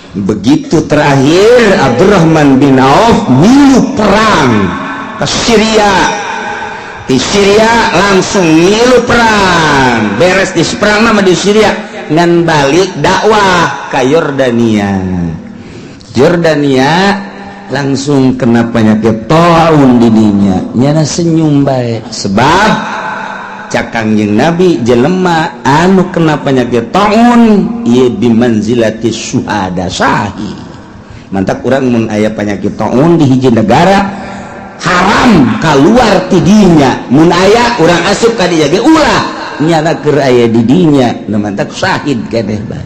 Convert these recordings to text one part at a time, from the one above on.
Begitu terakhir Abdurrahman bin Auf milu perang ke Syria. Di Syria langsung milu perang, beres di perang nama di Syria ngan balik dakwah ke Yordania. Yordania langsung kena penyakit taun didinya, nyana senyum baik sebab Kangjeng Nabi jelema anu kena penyakit taun ieu bimanzilati syuhada sahih. Mantap urang mun aya penyakit taun di hiji negara haram keluar ti dinya, mun aya urang asup ka dinya ge ulah nyana keur aya di dinya nu mantap syahid keneh bae.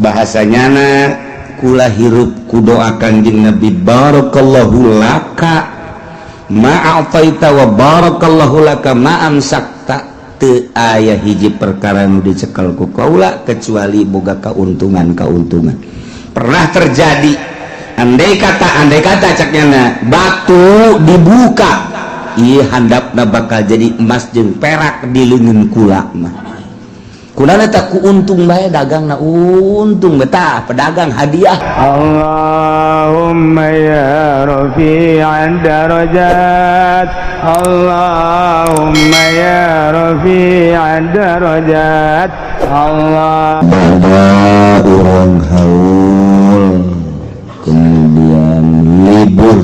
Bahasanyana kula hirup ku doa Kangjeng Nabi barakallahu laka ma'afaita wa barakallahu laka ma'amsakta. Teu aya hiji perkara nu dicekel ku kaula kecuali boga kauntungan. Pernah terjadi andai kata caknyana batu dibuka ieu handapna bakal jadi emas jeung perak di leungeun kula mah. Kulana tak untung bae dagangna untung betah pedagang hadiah. Allahumma ya rafi'an darajat, Allahumma ya rafi'an darajat, Allah. Pada orang haul kemudian libur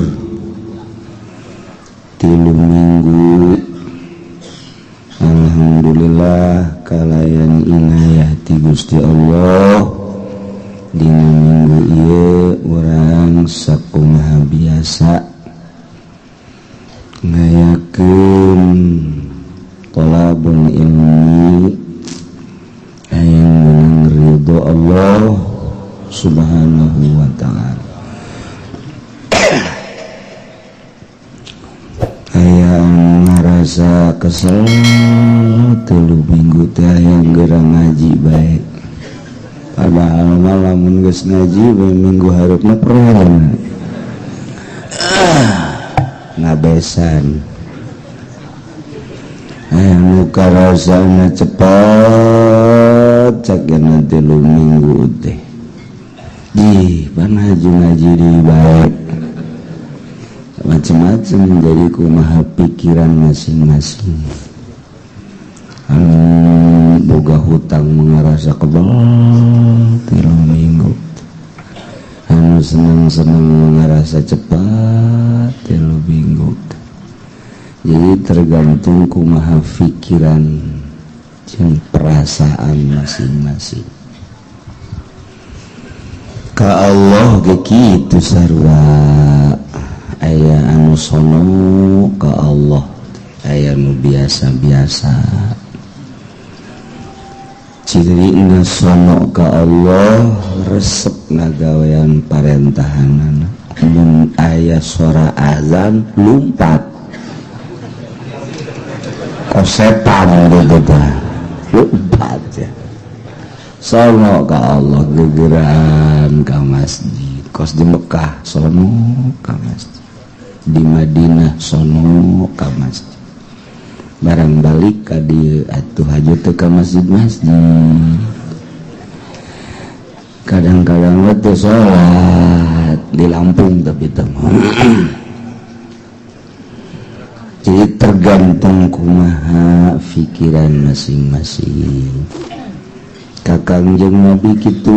3 minggu, alhamdulillah kalayan inayah ti Gusti Allah dina minggu ieu urang sakumaha biasa ngayakeun thalabul ilmi aya menang ridho Allah subhanahu wa ta'ala. Aya ngarasa kesel 3 minggu teh yang gerang ngaji baik, padahal lamun geus ngaji minggu harupna peren ngabesan. Aya nu karasana cepat cakna 3 minggu teh di panaju ngaji di baik macam-macam jadi kumaha pikiran masing-masing. Boga hutang mengarasa kebal 3 minggu, anu senang-senang mengarasa cepat 3 minggu. Jadi tergantung kumaha pikiran jeung perasaan masing-masing. Ka Allah ge kitu sarua. Aya anu sono ka Allah, aya nu biasa-biasa. Cirina sono ka Allah resep ngagawean parentahanana. Mun aya suara azan lumpat kosetan gitu lumpat ya. Sono ka Allah gegeran ka masjid. Kos di Mekah sono ka masjid, di Madinah sono ka masjid, barang balik ka dieu atuh haju teu ka masjid-masjid. Kadang-kadang teh salat di Lampung tapi teu jadi tergantung kumaha pikiran masing-masing. Kangjeng Nabi kitu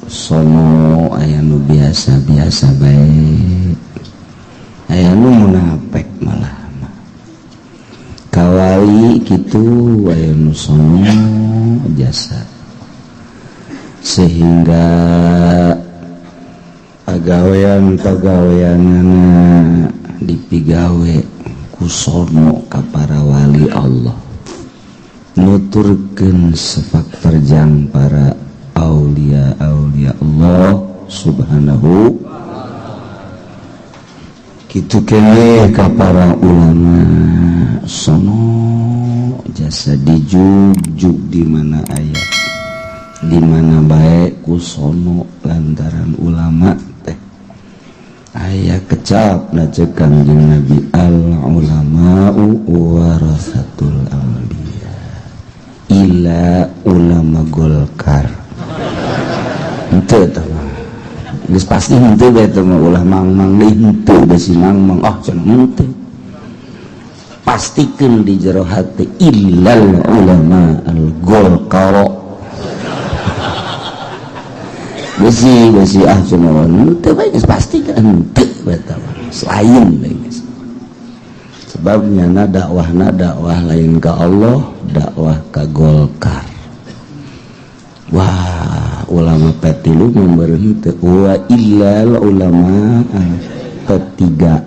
sono aya nu biasa-biasa bae, aya nu munafik malah kawali kitu aya nu sono jasa, sehingga pagawean-pagaweanana dipigawe ku sono ka para wali Allah, nuturkeun sepak terjang para aulia Allah subhanahu. Kitu kene ka para ulama sono jasa dijug di mana aya, di mana bae ku sono lantaran ulama teh aya kecap na ceuk Kangjeng Nabi al ulama'u warasatul anbiya ila ulama Golkar geus pasti henteu bae teh mah ulah mang-mang deui henteu besi mang-mang cenah henteu pastikeun di jero hati illal ulama al-golkaro besi cenah henteu bae geus pasti kan henteu bae tah selain bae geus sebabnya dakwah lain ka Allah dakwah ka Golkar. Wah ulama petilu memberi teu wa illal ulama petiga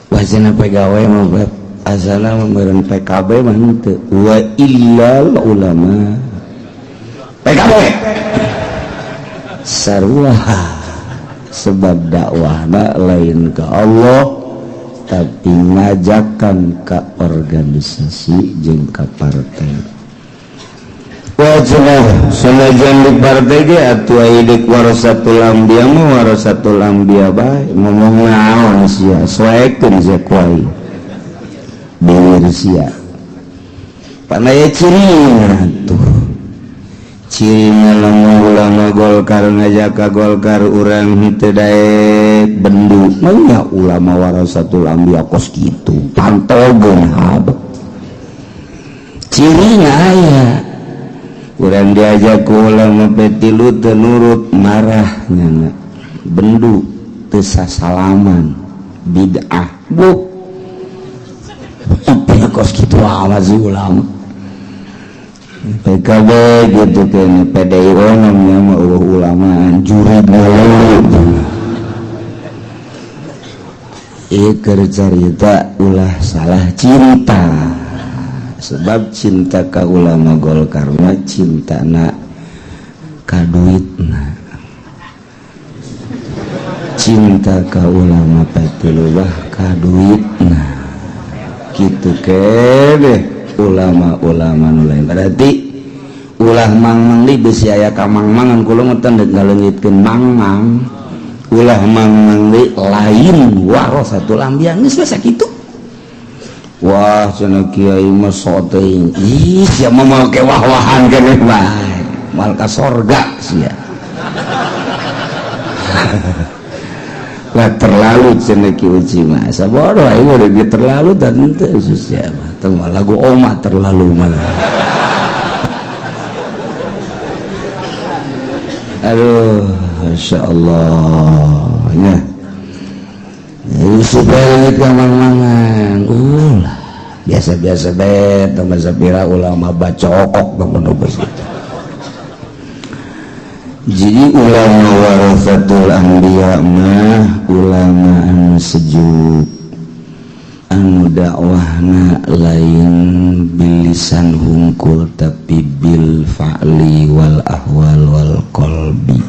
wajana pegawai mah asana memberi PKB mah teu wa illal ulama PKB sarua sebab dakwahna lain ka Allah tapi ngajakan ke organisasi jeung ka partai. Wajah sanajan di partai ge atuh idik warasatul anbiya mah warasatul anbiya bae ngomong naon sia soekeun sia kuai bener sia panaya cirina tuh cirina lamun ulama Golkar ngajak ka Golkar urang henteu daek bendu mah ulama warasatul anbiya kos kitu pantogeun habek cirina aya urang diajak ku ulama petilu teu nurut marah nyana bendu teu sasalaman bid'ah bu apa kos kitu amat si ulama PKB gitu kan PDIO namanya mah ulama jurid ngeulu keur carita ulah salah cinta sebab cinta ka ulama Golkar mah cintana ka duitna cinta ka ulama petilu bah ka duitna kitu kene ulama-ulama nu lain berarti ulah mang-mang li besi aya ka mang-mangan kula ngeutan ngaleungitkeun mang-mang ulah mang-mang li lain warasatul anbiya geus basa kitu. Wah cenah kiai mah sok teuing ih sia mah mau ke wah-wahan keneh bae moal ka sorga sia lah terlalu cenah ki uji mah sabodo aing udah terlalu dan henteu sia mah teu lagu oma terlalu mah aduh masyaallah nya supaya kamang-mangan biasa-biasa bae tambah sapira ulama bacokok temen begitu. Jadi ulama warasatul anbiya mah ulama anu sejuk anu dakwahna lain bilisan hungkul tapi bil fa'li wal ahwal wal qalbi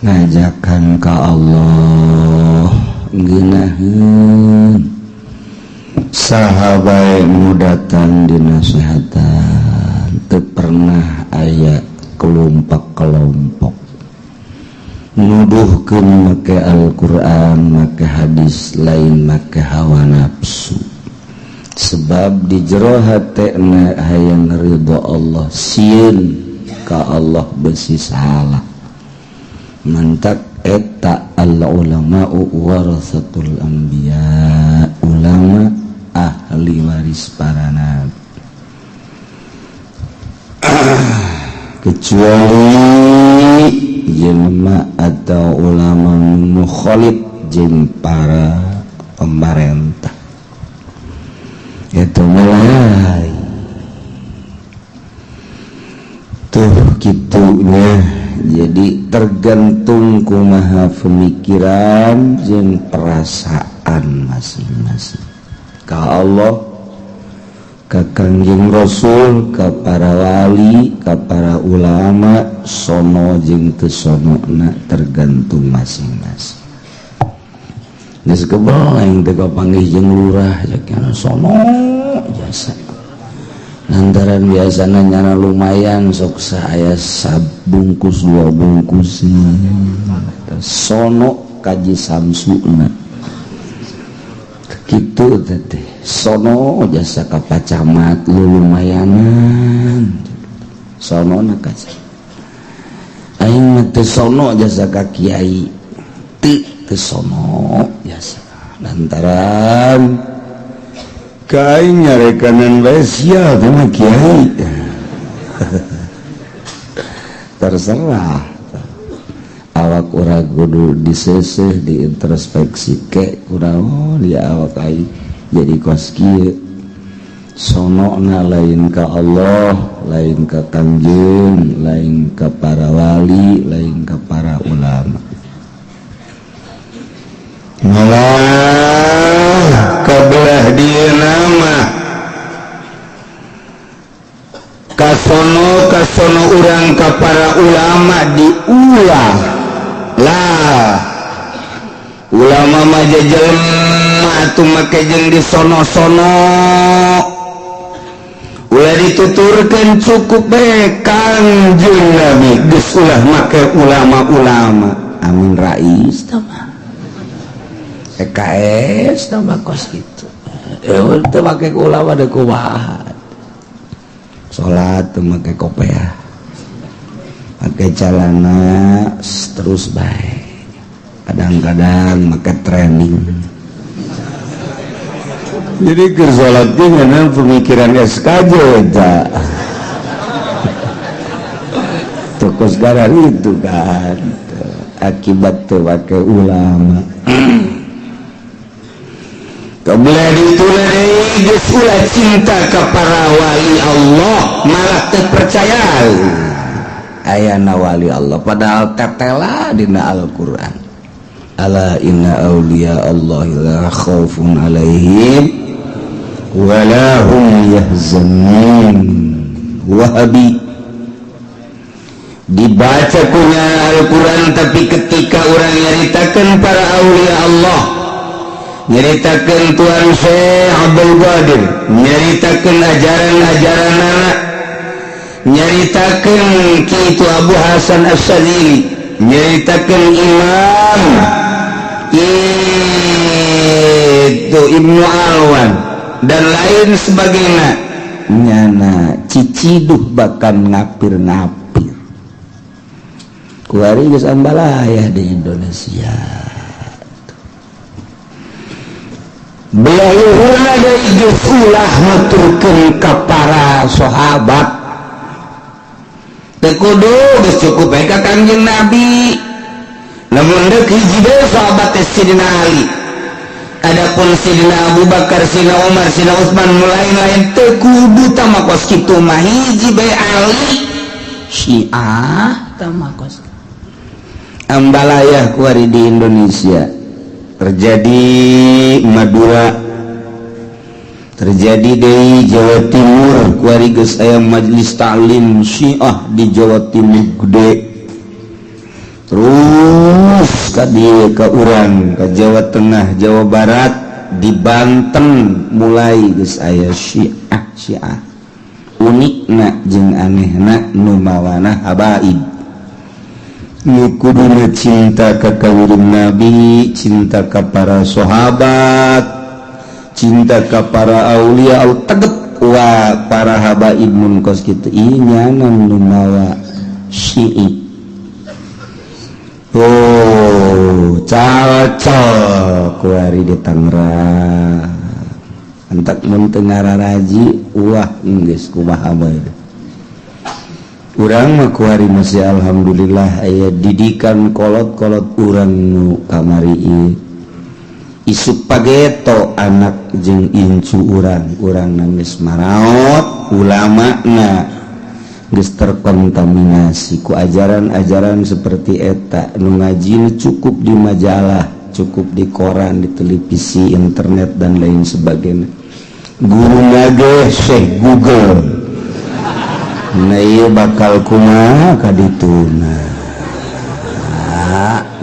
ngajakan ka Allah ngeunaheun sahabat mudatan dinasehatan teu pernah aya kelompok-kelompok nuduhkeun make Al-Qur'an make hadis lain make hawa nafsu sebab di jero hatena hayang ridho Allah sieun ka Allah besi salah mantak eta al-ulama warasatul anbiya ulama ahli waris para nabi kecuali jelema atau ulama mukhalif jeung para pemerintah itu mulai tuh gitunya. Jadi tergantung kumaha pemikiran jeung perasaan masing-masing ka Allah ka Kangjeng Rasul ka para wali ka para ulama sono jeung teu sonona tergantung masing-masing. Geus kebal aing teh kapanggih jeung lurah jakna sono jasa lantaran biasanya nyana lumayan sok saya sabungkus 2 bungkus sono kaji samsuna kitu teh sono jasa ka pacamat lu lumayanan sono na kaji aing teu sono jasa ka kiai teu sono jasa lantaran ka aing nyarekanan bae sia teh mah kiai terserah awak urang kudu diseseh diintrospeksi ke kunaon dia awak aing jadi kos kieu sonona lain ka Allah lain ka Tanjung lain ka para wali lain ka para ulama malah kabelah dieuna mah kasono urang ka para ulama diulah lah ulama mah jelema atuh make jeung disono-sono ulah dituturkeun cukup bae Kanjeng Nabi geus ulah make ulama-ulama amin rais tah mah EKS tah mah kos kitu teu make ulama da kumaha salat teu make kopiah make calana terus bae kadang-kadang make training jadi keur salat ge ngan pemikiran SKJ eta tokos garan itu kan akibat teu make ulama kabelah ditulah deui geus ulah cinta ka para wali Allah malah teu percaya ayana wali Allah padahal tetela dina Al-Qur'an ala inna awliya Allah la khaufun alaihim wala hum yahzanun wahabi dibaca punya Al-Qur'an tapi ketika orang nyaritakeun para awliya Allah nyaritakeun Tuan Syekh Abdul Qadir nyaritakeun ajaran-ajaranna nyaritakeun kitu Abu Hasan Asy-Syadzili nyaritakeun Imam itu Ibnu Alwan dan lain sebagainya nyana ciciduh bahkan ngapir-ngapir kuari geus ambalayah di Indonesia belayuhna deui geus ulah nuturkeun ka para sahabat teu kudu geus cukup bae ka Kanjeng Nabi lamun deuk hiji deui sahabat teh Sidina Ali adapun Sidina Abu Bakar Sidina Umar Sidina Utsman lain-lain teu kudu tah kos kitu mah hiji bae Ali Syiah tah kos ambalayah kuari di Indonesia terjadi Madura terjadi di Jawa Timur kuari geus aya majelis taklim Syiah di Jawa Timur gede terus ka dieu ka urang ka Jawa Tengah Jawa Barat di Banten mulai geus aya Syiah unikna jeung anehna nu mawana habaib nu kuduna cinta ka Kanjeng Nabi cinta ka para sahabat cinta ka para aulia au tegep wa para habaib mun kos kitu ieu nyanan nu mawa Syi'i oh cocok kuari di Tangerang antak mun teu ngararaji wah geus kumaha bae urang mah kuari masih alhamdulillah aya didikan kolot-kolot urang nu kamari ieu isuk pageto anak jeung incu urang geus maraot ulamana geus terkontaminasi ku ajaran-ajaran seperti eta nu ngaji cukup di majalah cukup di koran di televisi internet dan lain sebagainya guruna ge Syekh Google nah iya bakal kumaha kadituna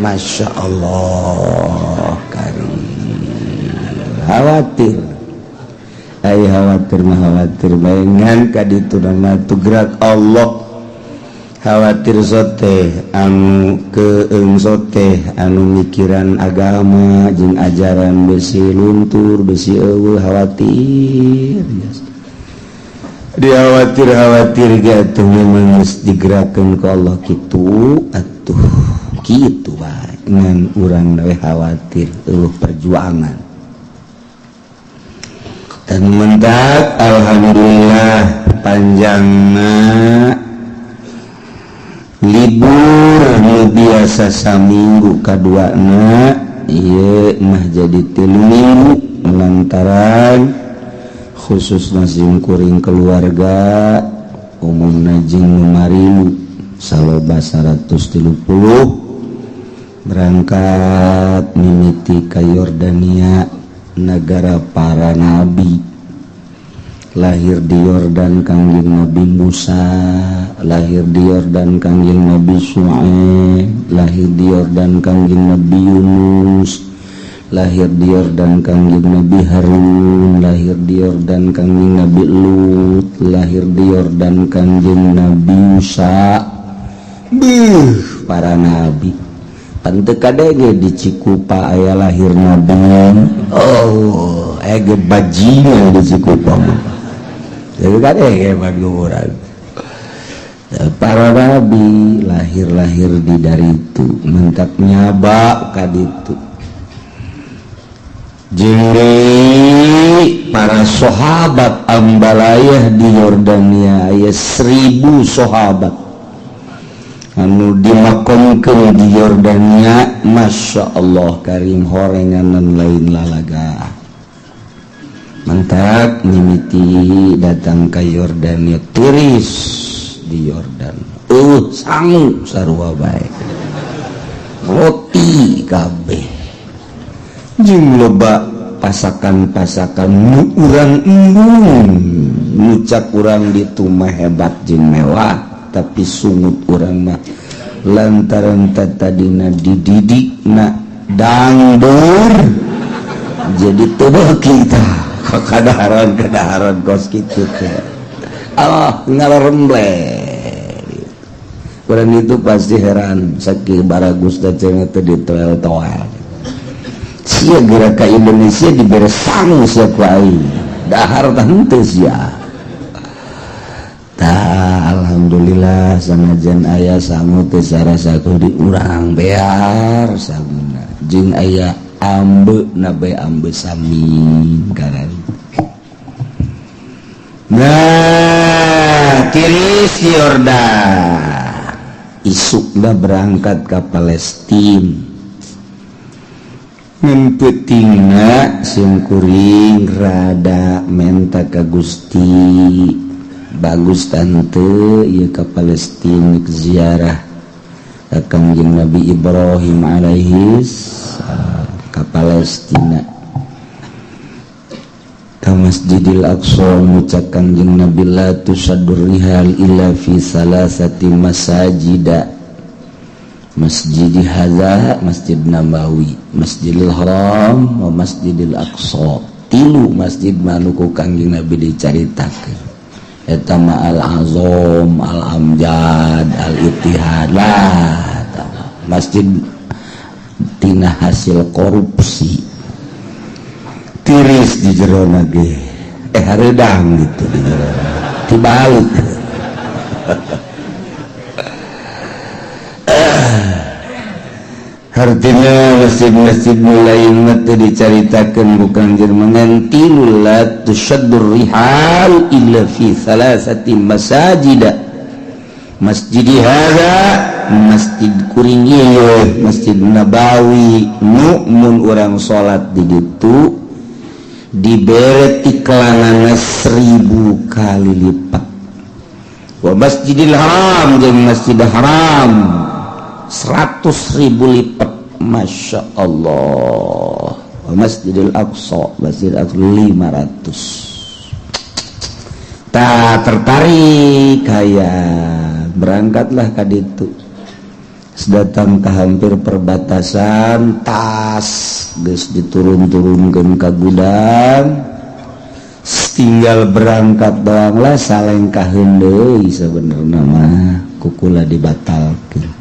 Masya Allah karim khawatir ay khawatir mah khawatir baengan kadituna mah tugrak Allah khawatir sote anu keung sote anu mikiran agama jeung ajaran besi luntur besi eueuh khawatir khawatir gitu memang digerakkan ke Allah gitu atuh gitu baik dengan orang nawe khawatir perjuangan dan mentak alhamdulillah panjangna libur nu biasa saminggu kaduana ieu mah jadi 3 minggu lantaran khusus nazim kuring keluarga umumna jeung numarilu saloba 130 berangkat mimiti ka Yordania negara para nabi lahir di Yordan kangjeng Nabi Musa lahir di Yordan kangjeng Nabi Syuaib lahir di Yordan kangjeng Nabi Yunus lahir di Yordan kangjeng Nabi Harun lahir di Yordan kangjeng Nabi Lut lahir di Yordan kangjeng Nabi Musa para nabi pante kadege di Cikupa aya lahir nabi ege bajingan di Cikupa jadi kadege baguran para nabi lahir di dari itu mentak nyaba kaditu jadi para sahabat ambalayah di Yordania aya 1000 sahabat anu dimakomkeun di Yordania Masya Allah karim horenganan lain lalaga mantap mimiti datang ke Yordania turis di Yordan sangu sarua bae roti kabeh jeung loba pasakan-pasakan nu urang embung nucak urang ditu mah hebat jeung mewah tapi sungut urang mah lantaran tadina dididikna dangdur jadi teu kita kadaharan kos kitu teh Allah ngalaremble urang itu pasti heran saking baragus da cenah teh ditoel-toel sia gerak ke Indonesia diberi sangu sia ku aing dahar tah henteu sia tah alhamdulillah sanajan aya sangu teu sarasa di urang bear sanguna jeung aya ambeuna bae ambe sami karan nah tiris di Yordan isukna berangkat ke Palestina ngempetingna singkuring rada menta ka Gusti bagus tante ieu ka Palestina ke ziarah ka kangjeng Nabi Ibrahim alaihis ka Palestina ka Masjidil Aqsa ngucap kangjeng Nabi la tusaddur rihal illa fi salasati masajida Masjid hadza Masjid Nabawi Masjidil Haram wa Masjidil Aqsa 3 masjid manuku kangjeng Nabi dicaritakeun eta ma Al-Azam Al-Amjad Al-Ittihad lah masjid tina hasil korupsi tiris di jerona ge hareudang gitu di jerona tibalik artinya masjid-masjid lain mah dicaritakeun bukan jermangan tilul la tusaddur rihal illa fi salasati masajid masjid hadza masjid kuring ieu Masjid Nabawi mun urang salat di ditu dibere iklanana 1000 kali lipat wa Masjidil Haram jeung Masjidil Haram 100.000 lipat Masya Allah Masjidil Aqsa Masjidil Aqsa 500 tak tertarik kayak berangkatlah ka ditu datang ke hampir perbatasan tas geus diturun-turunkeun ka gudang tinggal berangkat doang lah salengkaheun deui sabenerna mah kukula dibatalkeun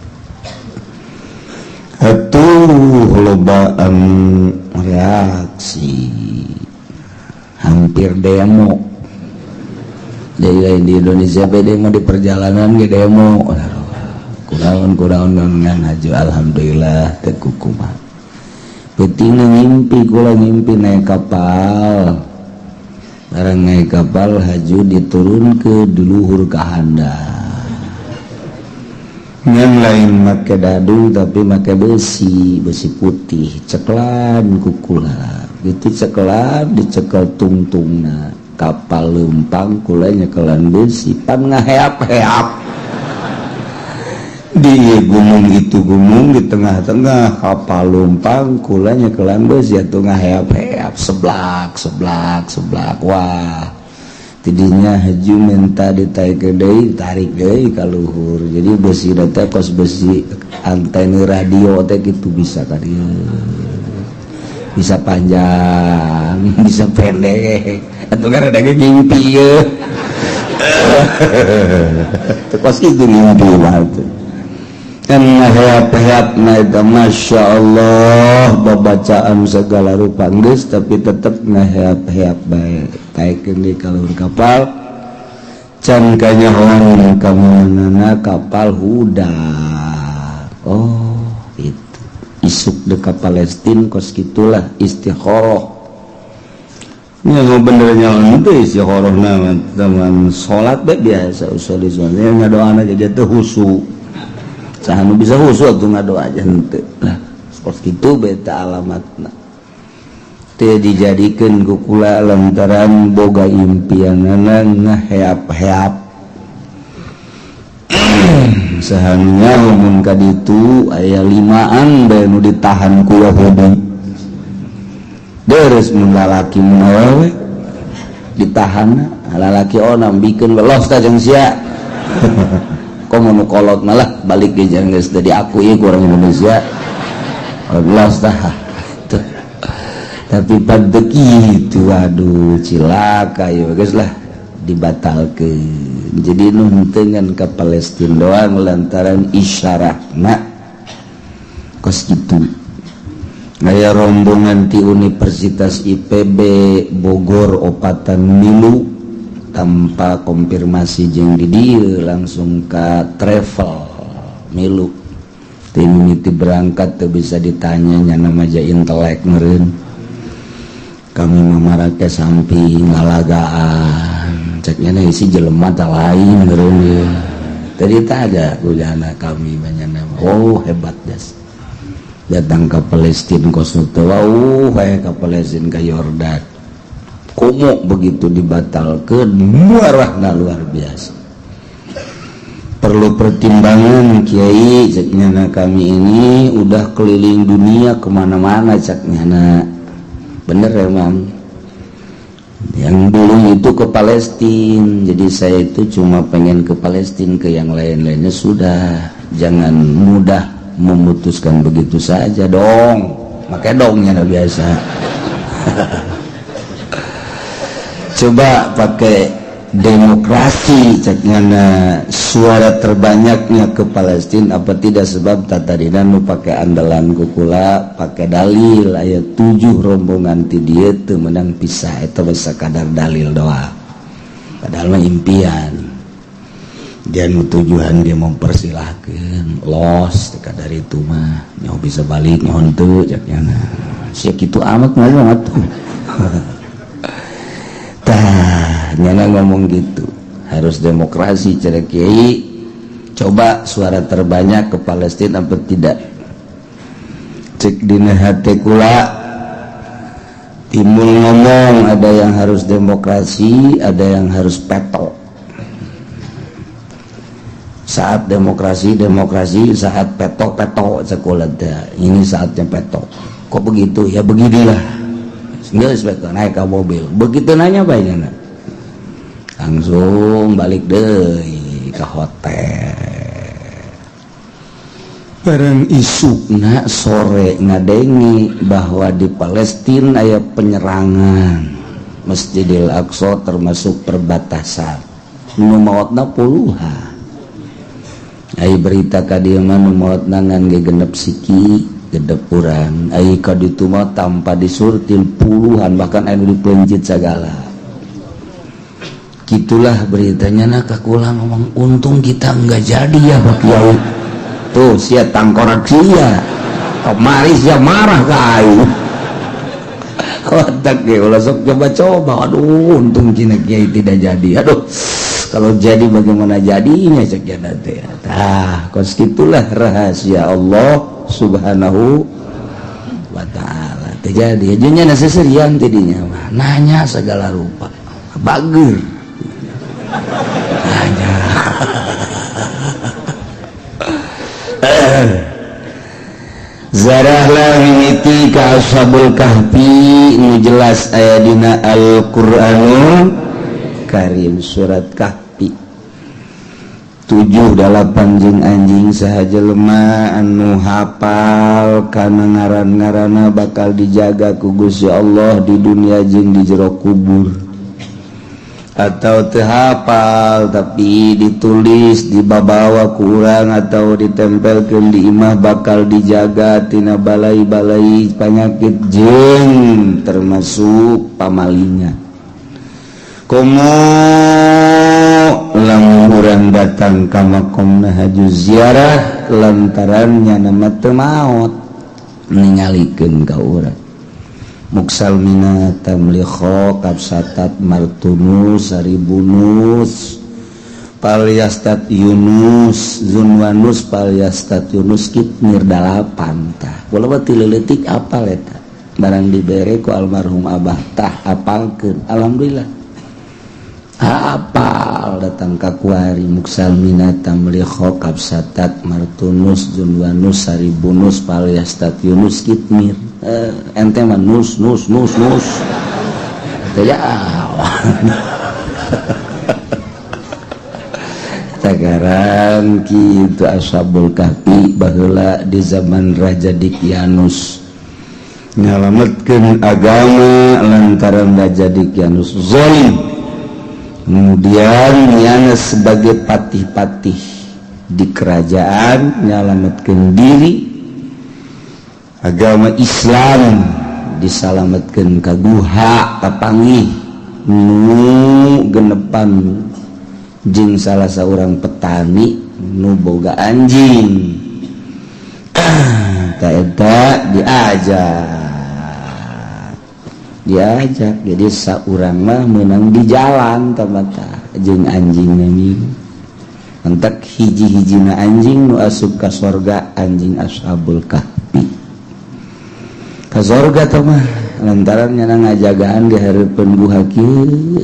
atuh lobaan reaksi hampir demo jadi di Indonesia beda mau di perjalanan ge demo kurang ngan haju alhamdulillah teu kumaha penting ngimpi kula ngimpi naik kapal barang naik kapal haju diturun ke luhur kahanda ngan lain make dadu tapi make besi putih ceklan kukula gitu ceklan dicekel tungtungna kapal lempang kula nyekelan besi pan ngaheap-heap di gunung itu gunung di tengah-tengah kapal lempang kula nyekelan besi atuh ngaheap-heap seblak wah tidinya haju minta ditarik deui ka luhur jadi besi teh kos besi antena radio teh kitu bisa ka dieu bisa panjang bisa pendek atuh kan ada ngimpi ye kos kitu ngimpi mah kan ngaheap-heap na eta masya Allah babacaan segala rupa geus tapi tetep ngaheap-heap bae taikeun di kalur kapal can kanyahoan ka manana kapal huda oh itu isuk deka Palestina kos gitulah istikharah nya benernya teh istikharah na teman salat bae biasa usul nya ngadoana jadi teh khusyuk sahanu bisa khusyuk tuh ngadoa aja henteu lah seperti itu beta alamatna teu dijadikeun ku kula lantaran boga impianana ngaheap-heap sahanunya mun ka ditu aya 5an bae nu ditahan ku Yahudi deres mun lalaki mun awewe ditahan lalaki nambikeun welos ka jeung sia komo nu kolot malah balik ge jangan geus teu diakui ku orang Indonesia welos tah tapi pada kitu aduh cilaka ya geus lah dibatalkeun jadi nuntengan ke Palestina doang lantaran isyarahna kos kitu aya rombongan ti Universitas IPB Bogor opatan milu tanpa konfirmasi jeung di dieu langsung ka travel milu tim itu berangkat teu bisa ditanya nyana maja intelek meureun kami mamarake sampi ngalagaan ceknya isi jelema tah lain meureun ye tadi teh ada kujana kami banyana oh hebat das datang ke Palestina kos teu wae ka Palestina ka Yordan komo begitu dibatalkeun marahna luar biasa perlu pertimbangan kiai ceknya kami ini udah keliling dunia kemana-mana ceknya bener emang yang dulu itu ke Palestina jadi saya itu cuma pengen ke Palestina ke yang lain-lainnya sudah jangan mudah memutuskan begitu saja dong makanya dongnya biasa coba pakai demokrasi ceknya suara terbanyaknya ke Palestina apa tidak sebab tatadina nu pakai andalan kukula pakai dalil ayat 7 rombongan ti dieu teu meunang pisah eta basa kadar dalil doa padahal mah impian dia nu tujuan dia mempersilahkan los kadar itu mah nyaho bisa balik nyaho teu ceknya sia kitu amat mah atuh nyana ngomong gitu harus demokrasi cara kiai coba suara terbanyak ke Palestina apa tidak cek dina hati kula timbul ngomong ada yang harus demokrasi ada yang harus peto saat demokrasi saat peto sekolah ini saatnya peto kok begitu ya beginilah nggak sebetul naik ke mobil begitu nanya banyak langsung balik deh ke hotel bareng isukna sore ngadengi bahwa di Palestina ada penyerangan Masjidil Aqsa termasuk perbatasan nu maotna puluhan ai berita ka dieu mah nu maotna ngan genep siki gedep urang ai ka ditu mah tanpa disurtil puluhan bahkan anu dipencit sagala Gitulah beritanya nak kula ngomong untung kita enggak jadi ya Pak Kiai. Tuh sia tangkorak sia. Kemari sia marah ke aing. Otak ge ulah sok coba-coba. Aduh untung kina Kiai tidak jadi. Aduh kalau jadi bagaimana jadinya cek ya teh. Tah kos gitulah rahasia Allah Subhanahu wa taala. Teh jadi aja seserian tidinya mah. Nanya segala rupa. Bager. Nanya. Zarahlah mimiti ka Ashabul Kahfi nu jelas aya dina Al-Qur'anul Karim surat Kahfi 7-8 jeung anjing sahaja lemah anu hafal kana ngaran-ngaranna bakal dijaga ku Gusti Allah di dunia jeung di jero kubur atau teu hafal tapi ditulis dibawa ku urang atau ditempelkeun di imah bakal dijaga tina balai-balai penyakit jeung termasuk pamalingan. Komo lamun urang datang ka makomna haju ziarah lantaran nyana teu maot ningalikeun ka urang. Muksalmina tamlikho kapsatat martunus saribunus palyastat yunus zunwanus palyastat yunus kitmir dalapan tah bola bati leutik apal eta barang dibere ku almarhum abah tah apalkeun alhamdulillah apal datang ka kuari muksalmina tamlikho kapsatat martunus zunwanus saribunus palyastat yunus kitmir ente mah nus ya sekarang kitu Ashabul Kahfi baheula di zaman Raja Dikyanus nyalametkeun agama lantaran Raja Dikyanus zalim kemudian nyana sebagai patih-patih di kerajaan nyalametkeun diri agama Islam disalametkeun ka guha kapanggih nu genepan jeung salah seorang petani nu boga anjing ta eta diajak jadi saurang mah meunang di jalan tamata jeung anjing nami entek hiji-hijina anjing nu asup ka sorga anjing Ashabul Kahfi ka sorga teh mah lantaran nyana ngajagaan di hareupeun guha kieu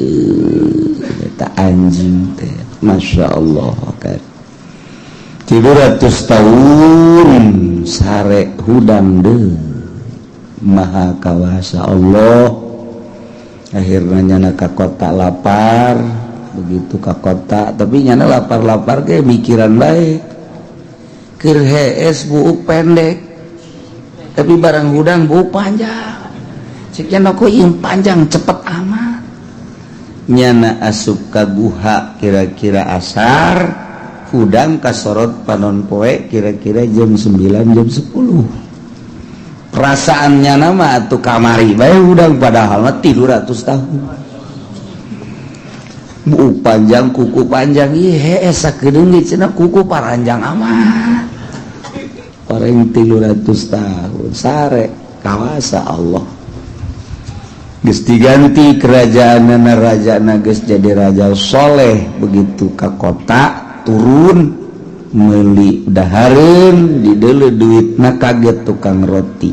eta anjing teh masyaallah kan 300 tahun sare hudang deui maha kawasa Allah akhirna nyana ka kota lapar begitu ka kota tapi nyana lapar-lapar ge mikiran bae keur hees buuk pendek tapi barang hudang bau panjang sekian aku yang panjang cepet amat nyana asup ka guha kira-kira asar hudang kasorot panon poe kira-kira jam 9 jam 10 perasaan nyana mah atuh kamari bae hudang padahal mah 300 tahun bau panjang kuku panjang ieu hees sakedeung ge cenah kuku paranjang amat orang 300 tahun sare kawasa Allah geus diganti kerajaanna rajana geus jadi raja soleh begitu ka kota turun meuli dahareun dideuleu duitna kaget tukang roti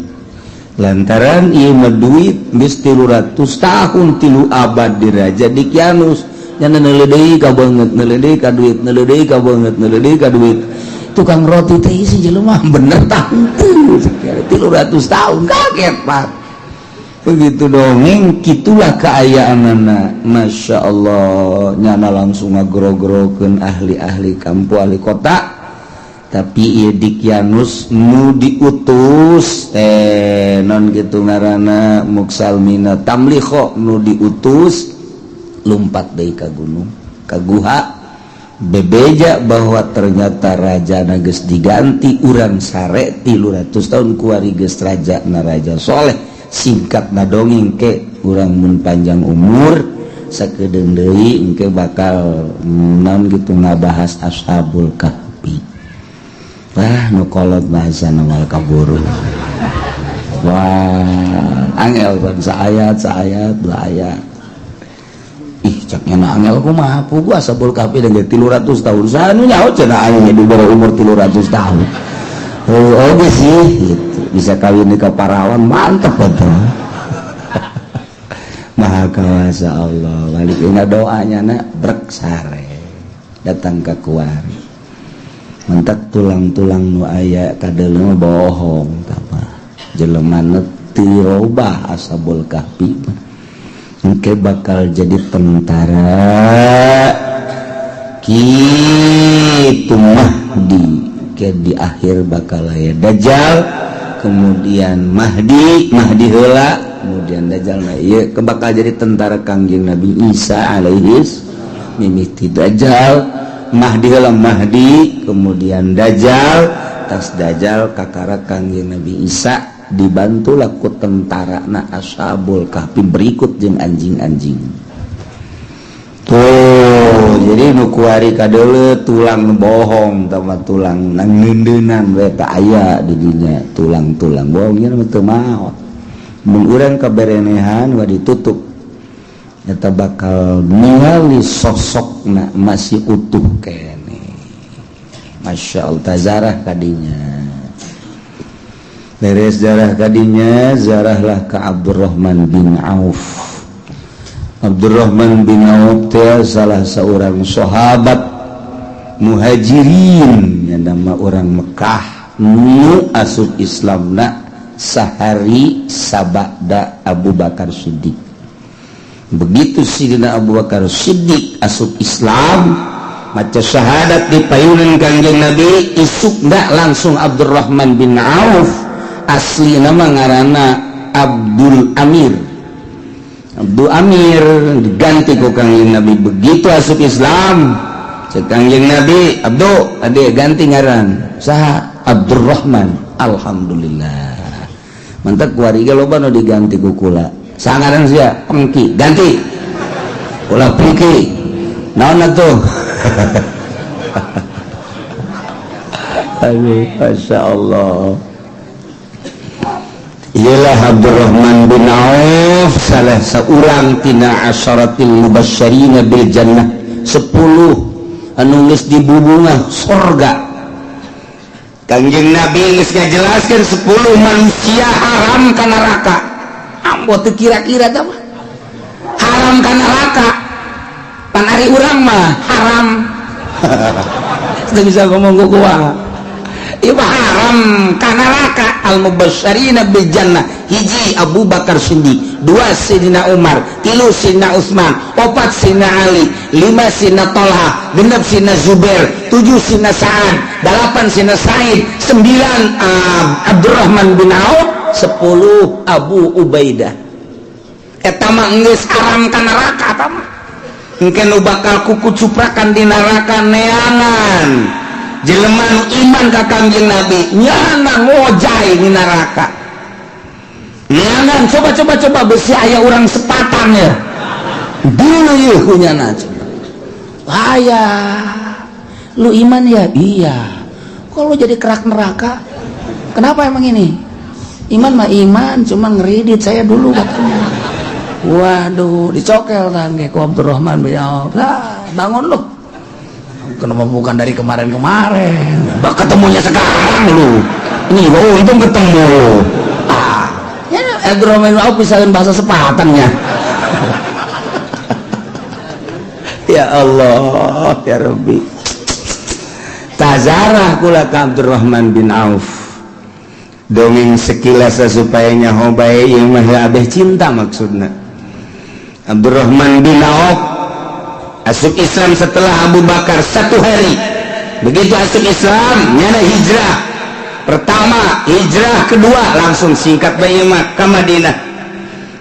lantaran ieu mah duit geus 300 tahun 3 abad di Raja Dikyanus nya neuleuh deui ka beungeut neuleuh deui ka duit neuleuh deui ka beungeut neuleuh deui ka duit tukang roti teh isi jelema bener tahun 300 tahun kaget Pak begitu dongeng gitulah keayaanana Masya Allah nyana langsung ngagro-grokeun ahli-ahli kampu ahli kota tapi ieu Dikyanus nu diutus non gitu ngaranna Muksalmina tamlikho nu diutus lumpat deui ka gunung ka guha bebeja bahwa ternyata raja geus diganti urang sare 300 tahun kuari geus raja na raja soleh singkat na dongeng ke urang mun panjang umur sakedeung deui engke bakal naon gitu ngabahas Ashabul Kahfi. Wah nu kolot bahasana mal kaburu. Wah angel ban saayat dua ayat. Ih cak nyana angel kumaha pugu Ashabul Kahfi dan 300 tahun. Sanu nyaho cenah aing di bawah umur 300 tahun. Oh sih gitu. Bisa kawin ka parawan mantap betul. Maha kawasa Allah balik ingat doanya nak brek sare datang ke kuari mentak tulang-tulang nu aya kadeuleu bohong tapa jelema neuti robah Ashabul Kahfi engke bakal jadi tentara kitu Mahdi ke di akhir bakal aya Dajjal kemudian Mahdi heula kemudian Dajjal ieu bakal jadi tentara Kangjeng Nabi Isa alaihis mimiti Dajjal Mahdi heula Mahdi kemudian Dajjal tas Dajjal kakara Kangjeng Nabi Isa dibantu laku tentara na Ashabul Kahfi berikut jeung anjing-anjing tuh jadi nu kuari kadeuleu tulang bohong tama tulang ngeundeunan we teu aya di dinya tulang-tulang bohongnya mah teu maot mun urang kaberenehan wa ditutup eta bakal ningali sosokna masih utuh kene masyaallah tazarah kadinya beres zarah kadinya zarahlah ka Abdurrahman bin Auf. Abdurrahman bin Auf teh salah seorang sahabat muhajirin yang nama orang Mekah nu asup Islamna sahari sabada Abu Bakar Siddiq. Begitu Sidina Abu Bakar Siddiq asup Islam maca syahadat di payunan Kangjeng Nabi isukna langsung Abdurrahman bin Auf asli nama ngaranna Abdul Amir diganti ku Kangjeng Nabi begitu asup Islam cek Kangjeng Nabi Abdu ade ganti ngaran saha Abdurrahman alhamdulillah mantap kuariga loba nu diganti ku kula saha ngaran sia Pengki ganti ulah Pengki naon atuh aduh masyaallah. Ialah Abdurrahman bin Auf salah seorang tina asyaratil mubasysyirina bil jannah 10 anu geus dibubungah surga. Kangjeng Nabi geus ngajelaskeun 10 manusia haram ka neraka. Ambo teu kira-kira tah haram ka neraka. Pan ari urang mah haram. Teu bisa ngomong ku kumaha. Ieu haram ka neraka. Al-mubasysyirina bil jannah hiji Abu Bakar Siddiq, 2 Sayyidina Umar, 3 Sayyidina Utsman, 4 Sayyidina Ali, 5 Sayyidina Thalha, 6 Sayyidina Zubair, 7 Sayyidina Sa'ad, 8 Sayyidina Sa'id, 9 Abdurrahman bin Auf, 10 Abu Ubaidah. Eta mah geus haram ka neraka eta mah. Engke nu bakal kukucuprakan di neraka neangan jelema nu iman ka Kangjeng Nabi nyana ngojay di neraka nyangan coba besi aya urang sepatan ya dulu yeuh kunyana aya lu iman ya iya kok lu jadi kerak neraka kenapa emang ini iman mah iman cuman ngeridit saya dulu katanya waduh dicokel kan kayak Abdurrahman bin Auf bangun lu kenapa bukan dari kemarin-kemarin ketemunya sekarang lu ini untung ketemu ya Abdurrahman bin Auf pisahin bahasa sepatannya ya Allah ya Rabbi tazarah kula ka Abdurrahman bin Auf dongeng sekilas supaya nyaho bae ieu mah abeh cinta maksudna Abdurrahman bin Auf asup Islam setelah Abu Bakar 1 hari. Begitu asup Islam nyana hijrah pertama, hijrah kedua langsung singkat bae mah ka Madinah.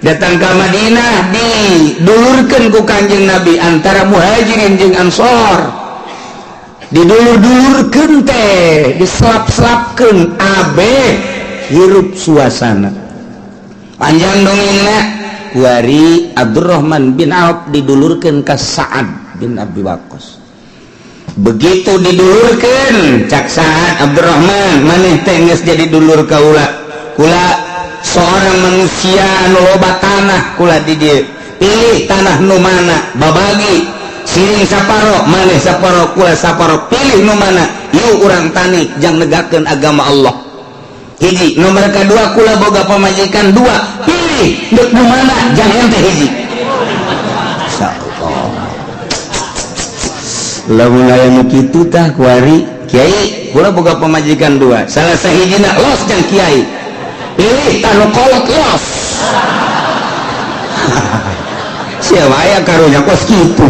Datang ke Madinah didulurkeun ku Kangjeng Nabi antara muhajirin jeung ansor. Didulur-dulurkeun teh, diselap-selapkeun abe hirup suasana. Panjang dongengna kuari Abdurrahman bin Auf didulurkeun ka Sa'ad bin Abi Waqqas. Begitu didulurkeun cak Sa'ad, Abdurrahman maneh teh geus jadi dulur kaula. Kula seorang manusia nu loba tanah kula di dieu. Pilih tanah nu mana babagi siring saparo maneh saparo kula saparo, pilih nu mana yuk urang tani jang negakeun agama Allah. Hiji nomor kedua kula boga pamajikan dua, pilih deuk nu mana jang ente hiji. Insyaallah lamun aya nu kitu tah kuari kiai kula boga pamajikan dua, salah sahijina los jang kiai, pilih tanu kolot los. Siapa aya karunya kos kitu.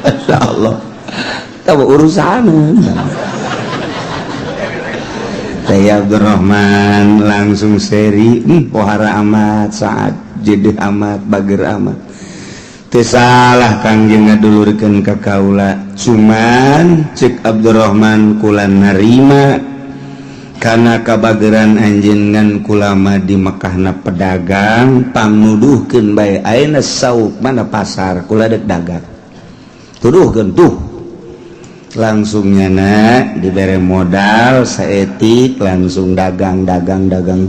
Insyaallah tahu urusan. Saya Abdurrahman langsung seri pohara amat saat jedeh amat bager amat teu salah Kangjeng ngadulurkeun ka kaula, cuman cek Abdurrahman kula narima kana kabageran anjeungan kula mah di Mekahna pedagang pangnuduhkeun bae ayeuna sauk mana pasar kula deuk dagang tuduhkeun tuh langsung nyana dibere modal saetik langsung dagang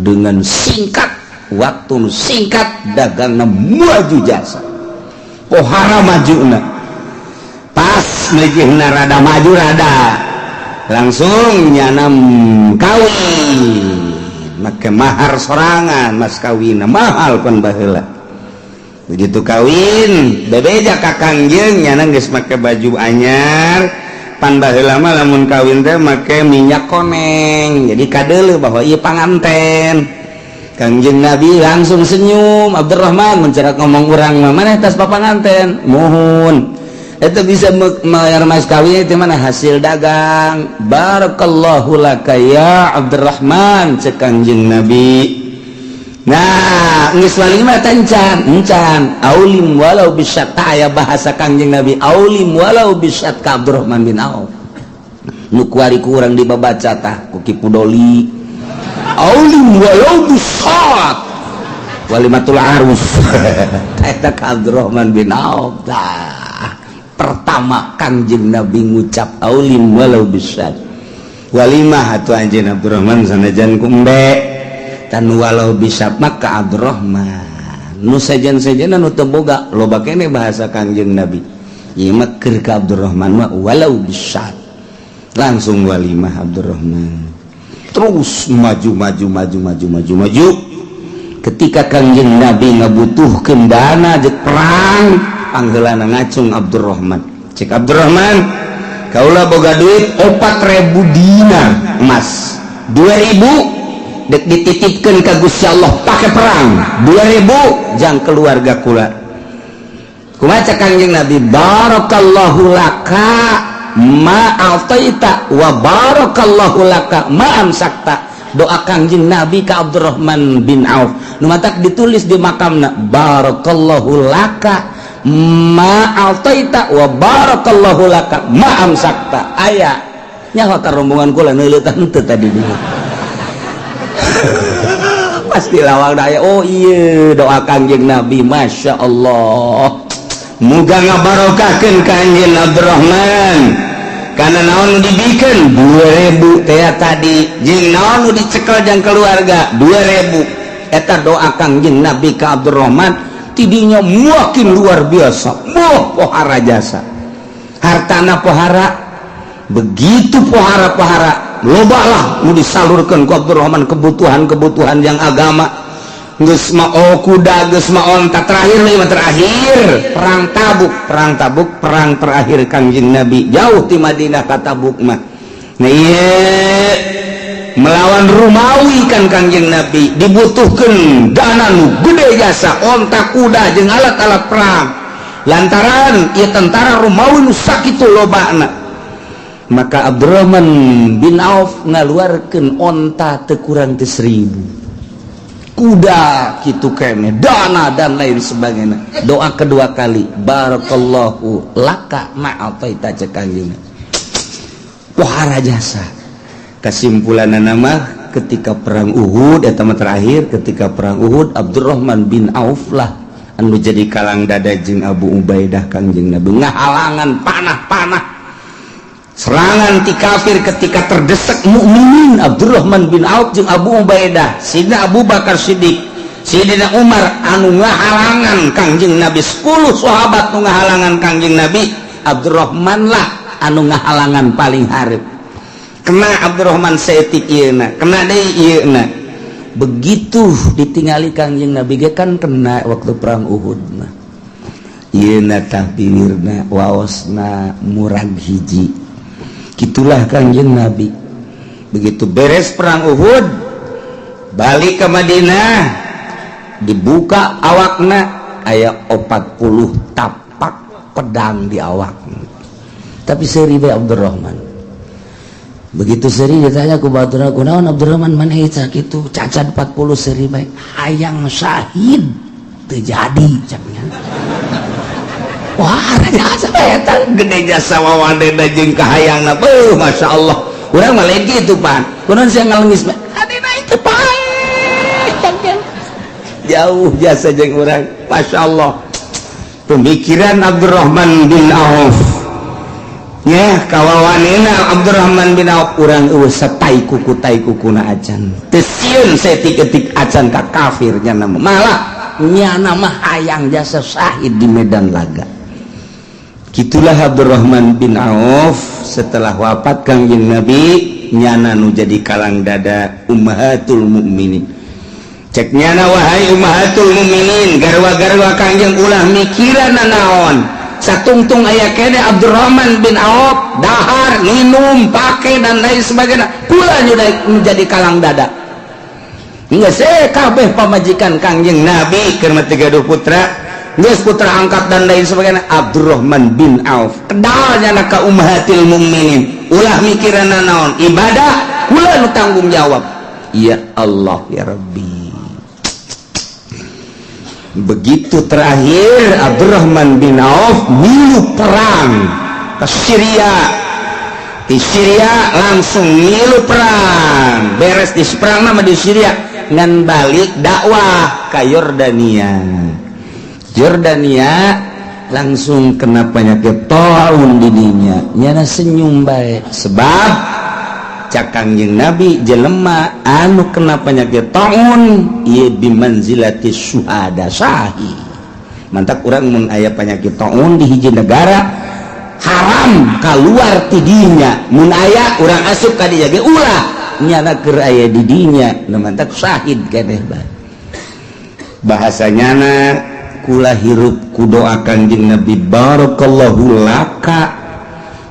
dengan singkat waktu singkat dagangna maju jasa pohara majuna pas mejihna rada maju rada langsung nyanam kawin make mahar sorangan mas kawinna mahal pun baheula. Begitu kawin bebeja ka Kangjeng nyana geus make baju anyar pan baheula mah lamun kawin teh make minyak koneng jadi kadeuleu bahwa ieu panganten. Kangjeng Nabi langsung senyum, Abdurrahman mencerak ngomong urang mah maneh tas papanganten muhun eta bisa mayar mas kawin teh mana hasil dagang. Barakallahu laka ya Abdurrahman cek Kangjeng Nabi. Nah geus walimah encan aulim walau bisyat aya bahasa Kangjeng Nabi aulim walau bisyat ka Abdurrahman bin Auf nu kuari kurang dibabaca tah ku Ki Pudoli aulim walau bisyat walimatul arus eta ka Abdurrahman bin Auf tah pertama Kangjeng Nabi ngucap aulim walau bisyat walimah atuh anjeun Abdurrahman sanajan ku embe tan walau bisa maka Abdurrahman nu sajan-sajana nu teu boga loba keneh bahasa Kangjeng Nabi ieu mah keur ka Abdurrahman mah walau bisa langsung walimah Abdurrahman terus maju ketika Kangjeng Nabi ngabutuhkeun dana jeung perang panggeulana ngacung Abdurrahman cek Abdurrahman kaula boga duit 4.000 dinar emas 2.000 dek dititipkeun ka Gusti Allah pake perang 2.000 jang keluarga kula kumaha cek Kangjeng Nabi barakallahu laka ma ataita wa barakallahu laka ma amsakta. Doa Kangjeng Nabi ka Abdurrahman bin Auf nu matak ditulis di makamna barakallahu laka ma ataita wa barakallahu laka ma amsakta aya nyaho ka rombongan kula neuleutan teu tadi dulu pasti lawang daya oh iya doa Kangjeng Nabi Masya Allah muga ngabarokahkeun Kangjeng Abdurrahman karena naon dibikeun 2.000 teh tadi jeung naon dicekel jang keluarga 2.000 eta doa Kangjeng Nabi ka Abdurrahman tidinya makin luar biasa pohara jasa hartana pohara begitu pohara loba lah nu disalurkeun ku Abdurrahman kebutuhan yang agama geus mah kuda geus mah onta terakhir perang Tabuk perang terakhir Kangjeng Nabi jauh ti Madinah ka Tabuk mah nah ieu melawan Romawi kan Kangjeng Nabi dibutuhkeun dana nu gede jasa onta kuda jeung alat-alat perang lantaran ieu tentara Romawi nu sakitu lobana. Maka Abdurrahman bin Auf ngaluarkeun onta teu kurang teu 1.000 kuda kitu keneh dana dan lain sebagainya doa kedua kali barakallahu laka ma'ataita cek Kangjeng pohara jasa kesimpulanna mah ketika perang Uhud terakhir ketika perang Uhud Abdurrahman bin Auf lah anu jadi kalang dada jeung Abu Ubaidah Kangjeng Nabi ngahalangan panah serangan ti kafir ketika terdesak mukminin Abdurrahman bin Auf jeung Abu Ubaidah Sidina Abu Bakar Siddiq Sidina Umar anu ngahalangan Kangjeng Nabi 10 sahabat anu ngahalangan Kangjeng Nabi Abdurrahman lah anu ngahalangan paling hareup kena Abdurrahman seetik ieuna kena deui ieuna begitu ditingali Kangjeng Nabi ge kan kena waktu perang Uhud mah ieuna takbirna waosna murag hiji gitulah Kangjeng Nabi begitu beres perang Uhud balik ke Madinah dibuka awakna aya 40 tapak pedang di awakna tapi seri bae Abdurrahman begitu seri ditanya ku baturna kunaon Abdurrahman maneh sakitu cacat 40 seri bae hayang syahid teu jadi cenah wah jasa eta gede jasa wawadena jeung kahayangna beuh masyaallah urang mah lain kitu pan kunaon sia ngalengis adina itu pae jauh jasa jeung urang masyaallah pemikiran Abdurrahman bin Auf ya kawawanina Abdurrahman bin Auf urang eueuh satai kukuna acan teu sieun setik-etik acan ka kafir nya nama malah nyana mah hayang jasa syahid di medan laga gitulah Abdurrahman bin Auf setelah wafat Kangjeng Nabi nyana nu jadi kalang dada ummahatul mukminin cek nyana wahai ummahatul mukminin garwa-garwa Kangjeng ulah mikirana naon satungtung aya kene Abdurrahman bin Auf dahar minum pake dan lain sebagainya pula menjadi kalang dada geus kabeh pamajikan Kangjeng Nabi keur mah 30 putra geus putra angkat dan lain sebagainya Abdurrahman bin Auf kedalnya ka ummahatil mukminin ulah mikirana naon ibadah kula nu tanggung jawab ya Allah ya Rabbi begitu terakhir Abdurrahman bin Auf milu perang ke Syria di Syria langsung milu perang beres di perang nama di Syria ngan balik dakwah ke Yordania langsung kena penyakit taun didinya nyana senyum baik sebab cak Kangjeng Nabi jelema anu kena penyakit taun ieu bimanzilati syuhada sahih mantak urang mun aya penyakit taun di hiji negara haram keluar ti dinya mun aya urang asup ka dinya ge ulah nyana keur aya di dinya mantak syahid keneh bae bahasanyana kula hirup ku doa Kangjeng Nabi barakallahu laka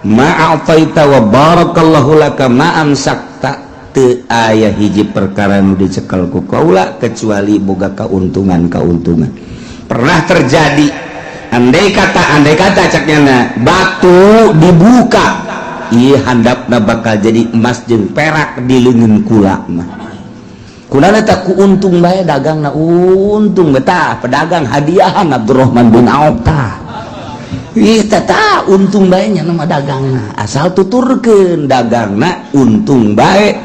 ma'ataita wa barakallahu laka ma'amsakta teu aya hiji perkara nu dicekel ku kaula kecuali boga kauntungan pernah terjadi andai kata caknyana batu dibuka ieu handapna bakal jadi emas jeung perak di leungeun kula mah kulana tak ku untung bae dagangna untung betah pedagang hadiahan Abdurrahman bin Auf tah tata untung baiknya nama dagangna asal tuturkeun dagangna untung baik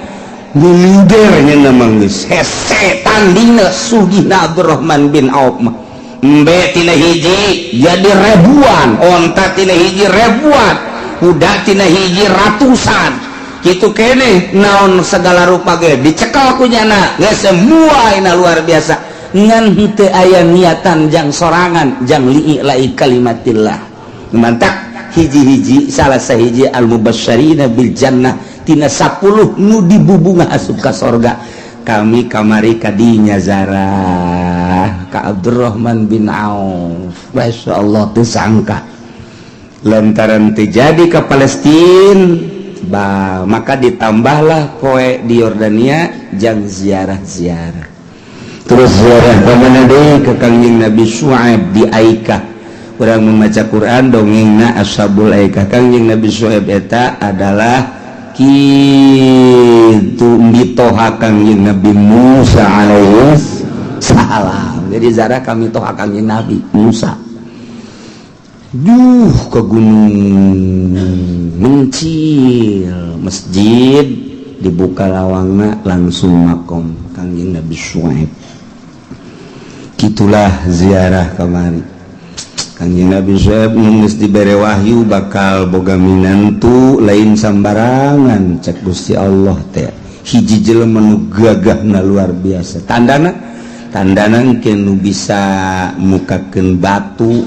milidernya nama geus hese tandingna sugihna Abdurrahman bin Auf mah embe tina hiji jadi ribuan onta tina hiji ribuan kuda tina hiji ratusan kitu keneh naon segala rupa ge dicekal ku nyana geus semua ina luar biasa ngan henteu aya niatan jang sorangan jang li'i kalimatillah mantak hiji-hiji salah sahiji al-mubasysyirina bil jannah tina 10 nu dibubunga asup ka sorga kami kamari kadinya zarah ka Abdurrahman bin Auf masyaallah teu sangka lantaran terjadi ke Palestina maka ditambahlah poe di Yordania jang ziarah terus ziarah kemana deui ke Kangjeng Nabi Syuaib di Aikah urang membaca Quran dongengna Ashabul Aikah Kangjeng Nabi Syuaib eta adalah kitu mitoha Kangjeng Nabi Musa alaihi salam jadi zarah kami toha Kangjeng Nabi Musa ke gunung mencil masjid dibuka lawangna langsung makom Kangjeng Nabi Syuaib. Gitulah ziarah kamari Kangjeng Nabi Syuaib geus dibere wahyu bakal boga minantu lain sambarangan cek Gusti Allah teh hiji jelema nu gagahna luar biasa. Tandana engke nu bisa mukakeun batu,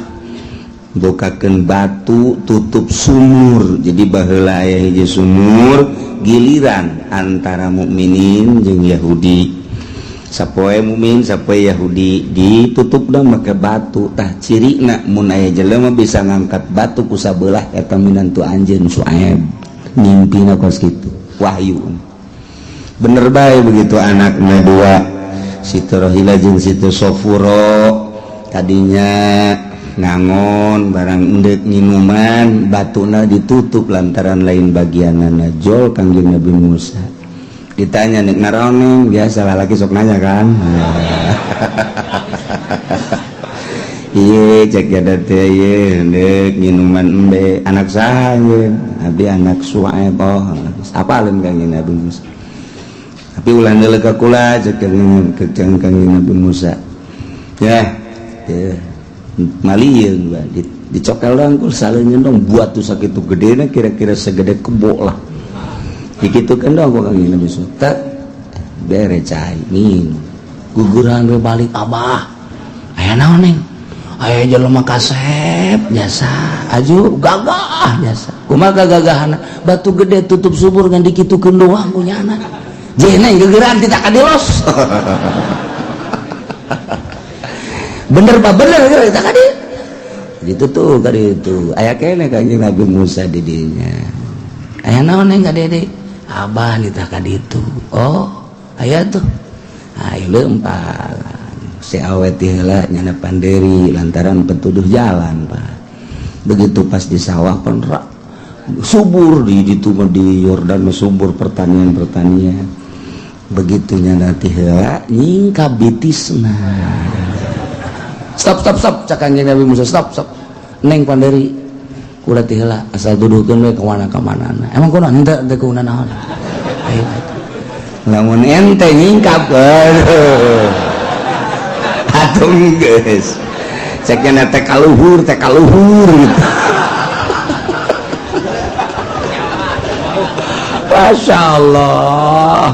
bokakeun batu, tutup sumur. Jadi baheula aya hiji sumur giliran antara mukminin jeung Yahudi. Sapoe mukmin sapoe Yahudi ditutup dah make batu. Tah cirina mun aya jelema bisa ngangkat batu ku sabelah eta minantu anjeun Syuaib. Mimpina kos kitu. Wahyu. Bener bae begitu anakna dua. Situ Rohila jeung situ Sofuro tadinya ngangon barang endek minuman batuna ditutup lantaran lain bagianana jol Kangjeng Nabi Musa. Ditanya nek naroneng biasa lalaki sok nanya kan. Iye cek jada teh iye endek minuman embe anak saha ye abi anak Syuaib oh apalin Kangjeng Nabi Musa. Tapi ulah deuleu ka kula cek Kangjeng Nabi Musa. Ya malieun dicokel rangkul saleunya dong buat tuh sakitu gedena kira-kira segede kebo lah. Dikitukeun dong ku Kangjeng Nabi Musa. Bere cai minum. Guguran we balik abah. Aya naon neng? Aya jelema kasep jasa. Aju gagah jasa. Kumaha gagahana? Batu gede tutup sumur ngan dikitukeun doang ku nyana. Jeneng gegeran tidak kadilos. Bener pak bener kita kadi. Gitu tuh kadi itu. Aya kene Kangjeng Nabi Musa di dinya. Aya naon neng kadi abah ditah kadi itu. Oh aya tuh. Ayo leumpang. Si awet heula nyana panderi lantaran petuduh jalan pak. Begitu pas di sawah penrak subur di Yordan subur pertanian. Begitunya nanti heula nyingkap bitisna. Stop cak Kangjeng Nabi Musa stop neng panderi kula teh heula asal duduhkeun we ka manana emang kunaon henteu teh kunaon naon ayo lamun ente nyingkap atuh geus cek nya teh kaluhur gitu. Masya Allah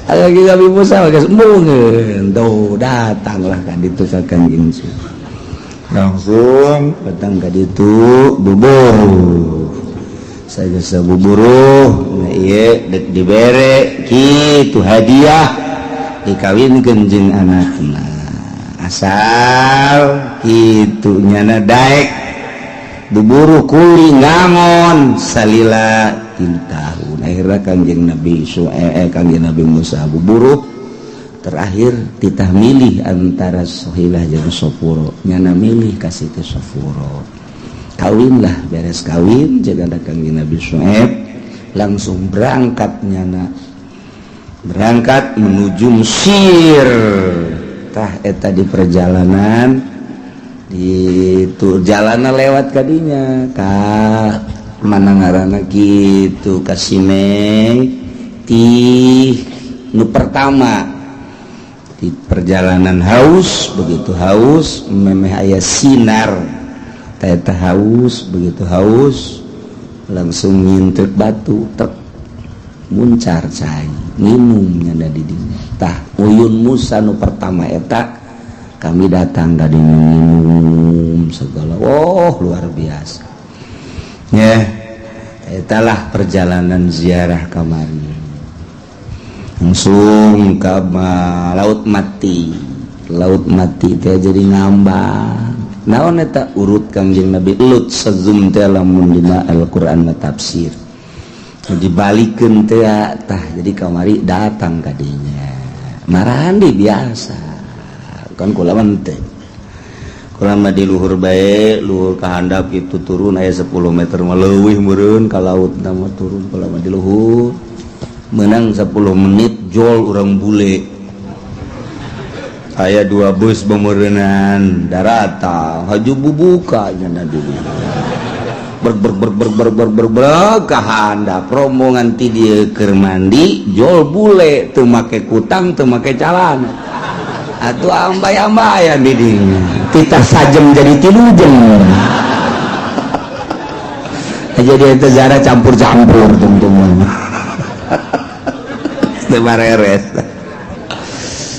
Kangjeng Nabi Musa geus mungkin tuh datanglah ka ditu ka Kangjeng langsung datang ka ditu buburuh sagesa buburuh nah ieu dek dibere kitu hadiah dikawinkeun jeung anakna asal kitu nyana daek buburuh kuli ngangon salila 3 tahun akhirnya Kangjeng Nabi Musa buburuh terakhir titah milih antara Sohilah jeung Sofuro nyana milih kasih ke Sofuro kawinlah beres kawin jaga Kangjeng Nabi Syuaib langsung berangkat menuju Mesir tah eta di perjalanan itu jalanan lewat kadinya ka mana ngaranna gitu kasime nu pertama di perjalanan haus begitu haus memeh aya sinar eta haus begitu haus langsung ngintip batu tek muncar cai minum nyanda di dinya tah uyun Musa nu pertama eta kami datang dari minum segala luar biasa ya itulah perjalanan ziarah kamari langsung ke laut mati teh jadi ngambang naon eta urut Kangjeng Nabi Lut sezum teh lamun dina Al-Qur'an tafsir dibalikeun teh tah jadi kamari datang ka dinya marahan di biasa kan kula teh kula mah di luhur bae luhur ka handap itu turun aya 10 meter mah leuwih meureun ka laut mah turun kula mah di luhur menang 10 menit jol urang bule aya 2 bus bameureunnan darata haju bubuka nya dulu kahanda promo nganti dia keur mandi jol bule teu make kutang teu make calana atuh ambay-ambayan di dinya Titah sajem jadi 3 jam jadi eta zara campur-campur tungtung teu mareres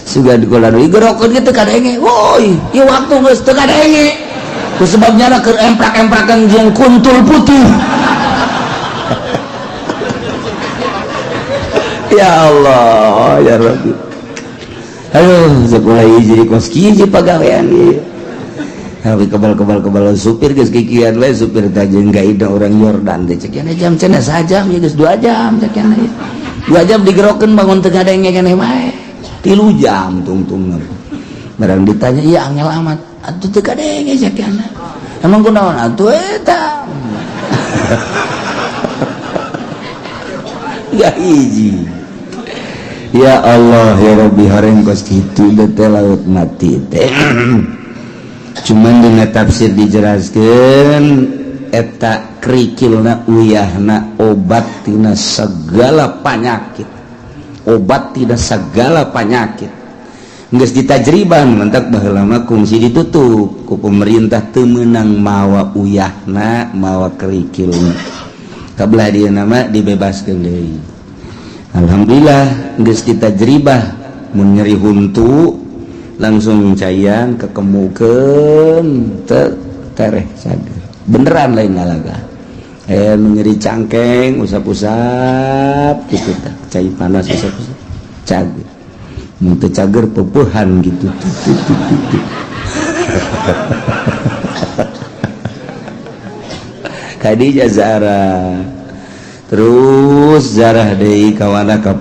suga dikola deui gerokeun kitu kadenge woi ieu waktu geus teu kadenge ku sebabnya keur emprak-emprakan jeung kuntul putih ya Allah ya Rabbi aduh sekolah jadi kos hiji pagawean ieu tapi kebal supir geus kikian we supir teh jeung gaida orang Yordan teh ceuk cenah jam cenah sajam ya geus 2 jam ceuk cenah 2 jam digerokeun bangun teu gadenge keneh wae 3 jam tungtung barang ditanya iya angel amat atuh teu gadenge ceuk cenah emang kunaon atuh eta ya hiji ya Allah ya Rabbi hareng kos kitu teh laut mati teh cuman dina tafsir dijelaskeun eta krikilna uyahna obat tina segala penyakit obat tina segala penyakit geus ditajriban mentak baheula mah kungsi ditutup ku pemerintah teu meunang mawa uyahna mawa krikilna kabelah dieuna mah dibebaskeun deui. Alhamdulillah geus ditajribah mun nyeri huntu langsung cayan kekemukeun teu tereh sager beneran lain ngalaga nyeri cangkeng usap-usap kitu teh cai panas usap-usap cager mun teu cager peupuhan gitu kadija Zara terus zarah deui kawana ka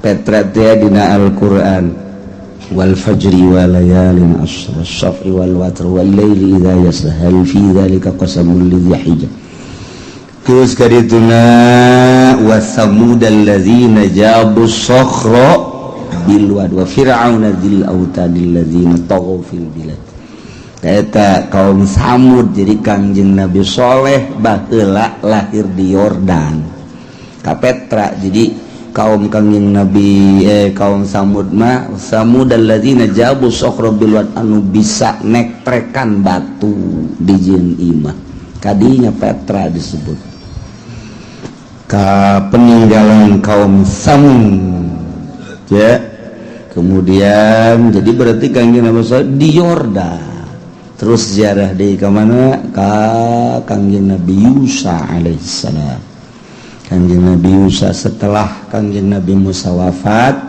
Petra teh dina Al-Qur'an wal fajri wa layalin ashr was-shaf'i wal watr wal laili idza yasha hal fi dzalika qasamul lidzi hijr terus kadituna wa samud alladzina jabu sakhra bil wad wa fir'auna dzil autadil ladzina taghaw fil bilad eta kaum Samud jadi Kangjeng Nabi Soleh baheula lahir di Yordan ka Petra jadi kaum Kangjeng Nabi kaum Samud mah Samud alladzina jabu sakhra bil wad anu bisa nekprekan batu di jeung imah kadinya Petra disebut ka peninggalan kaum Samud ya kemudian jadi berarti Kangjeng Nabi Soleh di Yordan terus ziarah di ke mana ka Kangjeng Nabi Musa alaihissalam. Kangjeng Nabi Musa setelah Kangjeng Nabi Musa wafat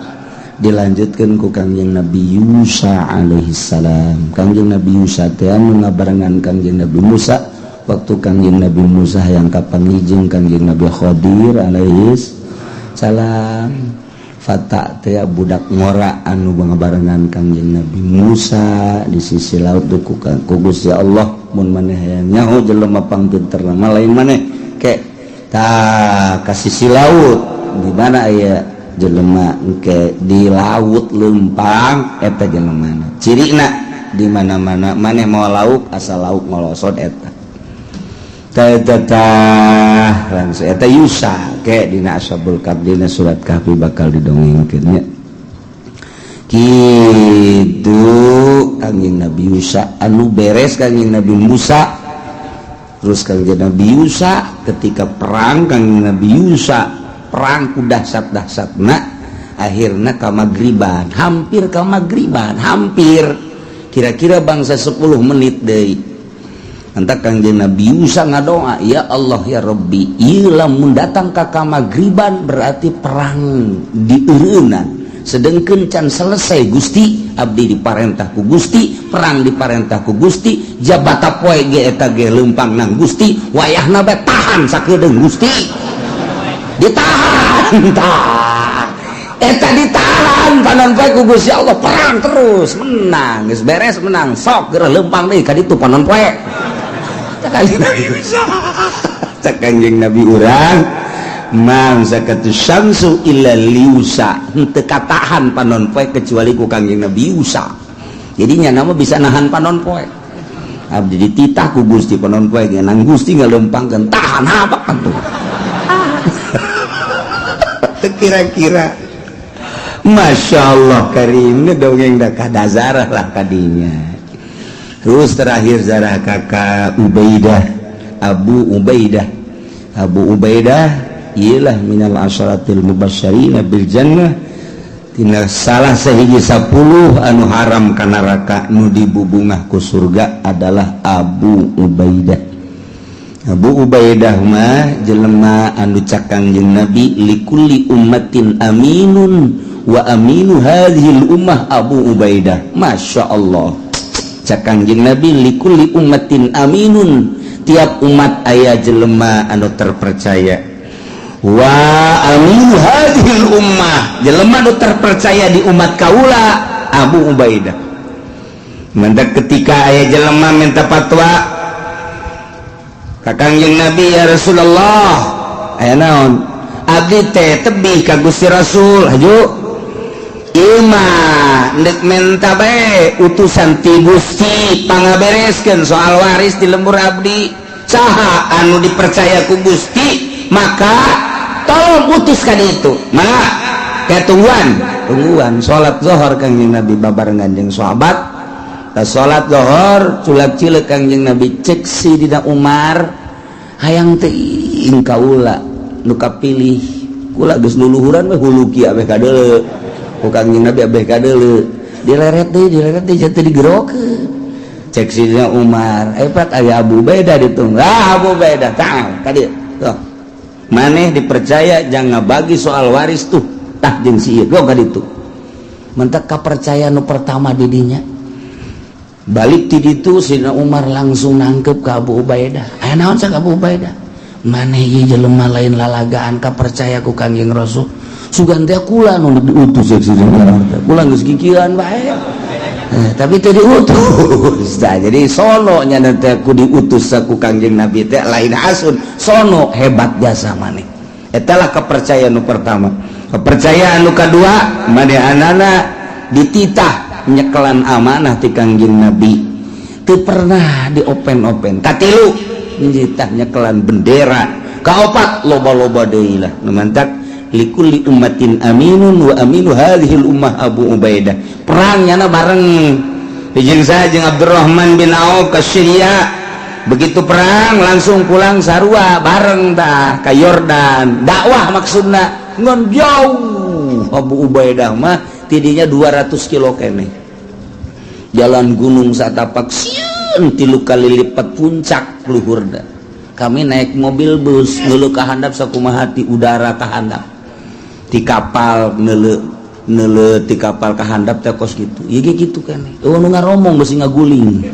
dilanjutkan ku Kangjeng Nabi Musa alaihissalam. Kangjeng Nabi Musa teh anu ngabarengan Kangjeng Nabi Musa waktu Kangjeng Nabi Musa yang kapangijeng Kangjeng Nabi Khadir alaihissalam. Fata teh budak ngora anu ngabarengan Kangjeng Nabi Musa di sisi laut ku Gusti Allah mun maneh hayang nyaho jelema pangpinter mah lain maneh ke ta ka sisi laut di mana aya jelema engke di laut leumpang eta jelemana cirina di mana-mana maneh mau lauk asal lauk ngolosot eta langsung eta Yusa ke dina Ashabul Kahf dina surat Kahfi bakal didongengkeun nya kitu Kangjeng Nabi Yusa anu beres Kangjeng Nabi Musa terus Kangjeng Nabi Yusa ketika perang Kangjeng Nabi Yusa perang ku dahsyat-dahsyatna akhirna ka magriban hampir kira-kira bangsa 10 menit deui antak Kangjeng Nabi Musa ngadoa ya Allah ya Rabbi ieu lamun datang ka magriban berarti perang dieureunnan sedengkeun can selesai Gusti abdi diparentah ku Gusti perang diparentah ku Gusti jabata poe ge eta ge leumpang nang Gusti wayahna bae tahan sakedeung Gusti ditahan eta ditahan panon poe ku Gusti Allah perang terus menang geus beres menang sok geura leumpang deui ka ditu panon poe Kangjeng Nabi urang man zakatu syamsu illa liusa henteu katahan panon poe kecuali ku Kangjeng Nabi Musa jadinya nama bisa nahan panon poe abdi dititah ku Gusti panon poe ge nang Gusti ngalempangkeun tahan apa tuh kira-kira Masya Allah Karim dongeng dah kadazarah lah kadinya. Terus terakhir zarah kakak Abu Ubaidah ialah minal asyaratil mubasysyirina bil jannah tina salah sahiji 10 anu haram ka neraka nu dibubungah ku surga adalah Abu Ubaidah mah jelema anu cak Kangjeng Nabi likulli ummatin aminun wa aminu hadhil ummah Abu Ubaidah. Masya Allah cak Kangjeng Nabi likulli ummatin aminun tiap umat aya jelema anu terpercaya wa aminu hadhil ummah jelema anu terpercaya di umat kaula Abu Ubaidah. Mendak ketika aya jelema minta fatwa Kangjeng Nabi ya Rasulullah aya naon abdi teh tebih ka Gusti Rasul haju ima nek menta bae utusan ti Gusti pangabereskeun soal waris di lembur abdi saha anu dipercaya ku Gusti maka tolong utus ka ditu mangga tungguan salat zuhur Kangjeng Nabi babarengan jeung sahabat. Salat zuhur culak cileuk Kangjeng Nabi cek si dina Umar hayang teuing kaula nu kapilih kula geus luluhuran we hulu kieu abeh kadeuleu ku Kangjeng Nabi abeh kadeuleu dileret deui jatuh digerokeun cek si dina Umar epat aya Abu Ubaidah ditung Abu Ubaidah tah ka dieu tuh maneh dipercaya jangan bagi soal waris tuh tah jeung si ieu ka ditu mentek kapercaya nu pertama di dinya balik ti ditu Sidina Umar langsung nangkep ke Abu Ubaidah aya naon cak Abu Ubaidah maneh ieu jelema lain lalagaan kapercaya ku Kangjeng Rasul sugan teh kula nu diutus cek Sidina Umar kula geus gigieuan bae tapi teu diutus tah jadi sono nya teh ku diutus ku Kangjeng Nabi teh lain asun sono hebat jasa maneh eta lah kepercayaan nu pertama. Kepercayaan nu kadua manehanana dititah nyekelan amanah ti Kangjeng Nabi teu pernah diopen-open. Katilu dititah nyekelan bendera. Kaopat loba-loba deui lah nu mantak likulli ummatin aminun wa aminu hadhil ummah Abu Ubaidah. Perang nyana bareng jeung saha jeung Abdurrahman bin Auf ka Syria. Begitu perang langsung pulang sarua bareng dah ka Yordan. Dakwah maksudna ngon jauh. Abu Ubaidah mah tidinya 200 kilo kene. Jalan gunung satapak sieun 3 kali lipat puncak luhurna. Kami naik mobil bus neuleuh ka handap sakumaha ti udara ka handap. Ti kapal neuleuh ti kapal ka handap teh kos kitu. Ieu ge kitu keneh. Oh nu ngaromong beusi ngaguling.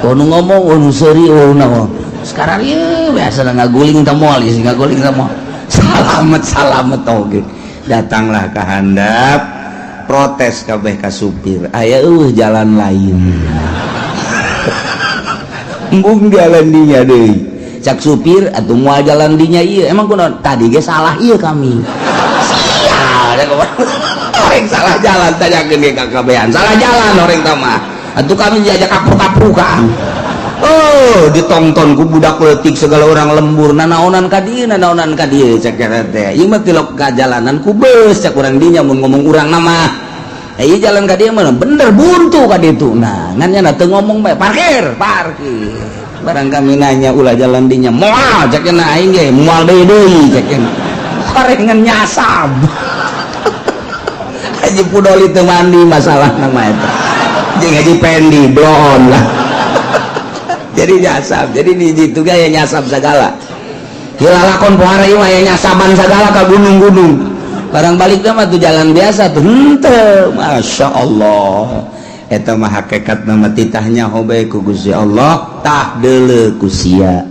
Oh nu ngomong oh nu seuri oh naon. Sekarang ieu biasa ngaguling teh moal ieu ngaguling teh moal. Salamet oge. Datanglah ka handap protes kabeh ka supir aya jalan lain embung jalan dinya deui cak supir atuh moal jalan dinya ieu emang kunaon tadi ge salah ieu kami sia orang salah jalan tanyakeun ge ka kabehan salah jalan orang teh mah atuh kami diajak kapruk-kaprukan ditongton ku budak leutik segala orang lembur nanaonan ka dieu cek teh ieu mah tilok ka jalanan ku beus cak urang dinya mun ngomong urang nama ieu jalan ka dieu mah bener buntu ka ditu nah ngan nya teu ngomong bae parkir barang kami nanya ulah jalan dinya moal cek aing ge moal deui cek parengan nyasab Haji Pudoli teu mandi masalah nama eta jeung Haji Pendi blon lah jadi nyasab jadi di situ gaya nyasab segala hilalakon pohara ieu aya nyasaban segala ka gunung-gunung barang balik mah tuh jalan biasa tuh henteu Masya Allah eta mah hakikat nama titahnya hobe ku Gusti Allah tah deuleu ku sia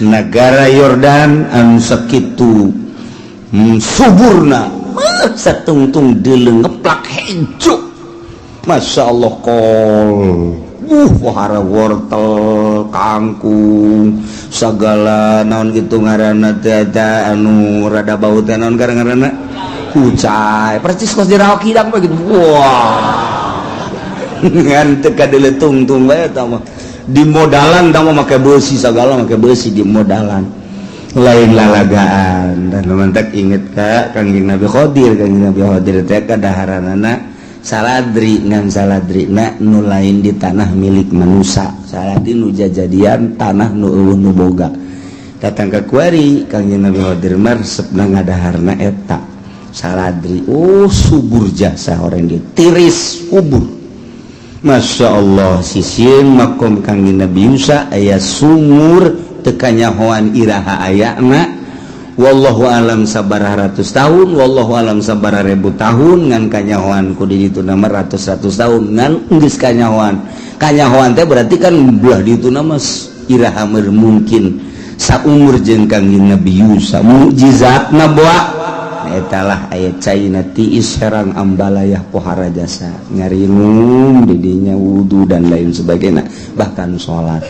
negara Yordan anu sakitu suburna satungtung deuleu ngeplak hejo Masya Allah kol pohara wortel kangkung segala naon gitu ngaranna teh anu rada bau teh naon ngaranna kucai percis kos dirawak hidang begitu wah ngan teu kadeuleu tungtung bae eta mah di modalan tamu make besi segala make besi di modalan lain lalagaan dan mantak inget ka Kangjeng Nabi Khidir teh kadaharanana saladri ngan saladrina nu lain di tanah milik manusia saladri nu jajadian tanah nu eueuh nu boga datang ka kuari Kangjeng Nabi Khidir mah resepna ngadaharna eta saladri subur jasa orang dia tiris subur Masya Allah sisieun makom Kangjeng Nabi Musa aya sumur tekanya hoan iraha ayana wallahu alam sabaraha ratus tahun wallahu alam sabaraha ribu tahun ngan kanyahoan ku di ditu nama ratus-ratus tahun ngan geus kanyahoan teh berarti kan belah di ditu nama iraha mungkin saumur jeung Kangjeng Nabi Musa mukjizatna boa etalah ayat caina tiis herang ambalayah pohara jasa ngarinum didinya wudu dan lain sebagainya bahkan sholat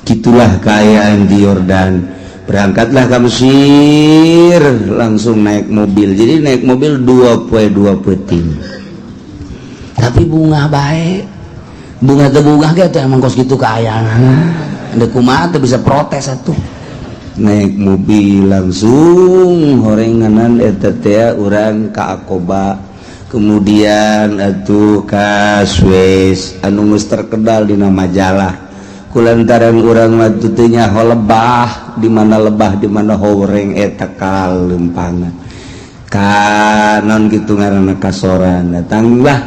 gitulah keayaan di Yordan berangkatlah ke Mesir langsung naik mobil jadi naik mobil 2 peting tapi bunga baik bunga gitu emang kos gitu keayaan ada kumaha bisa protes satu naik mobil langsung horenganan eta teh urang ka Aqaba kemudian atuh ka Suez anu geus terkenal dina majalah kulantaran urang mah teu nyaho lebah di mana horeng eta kalempangan kanon kitu ngaranna kasoran datanglah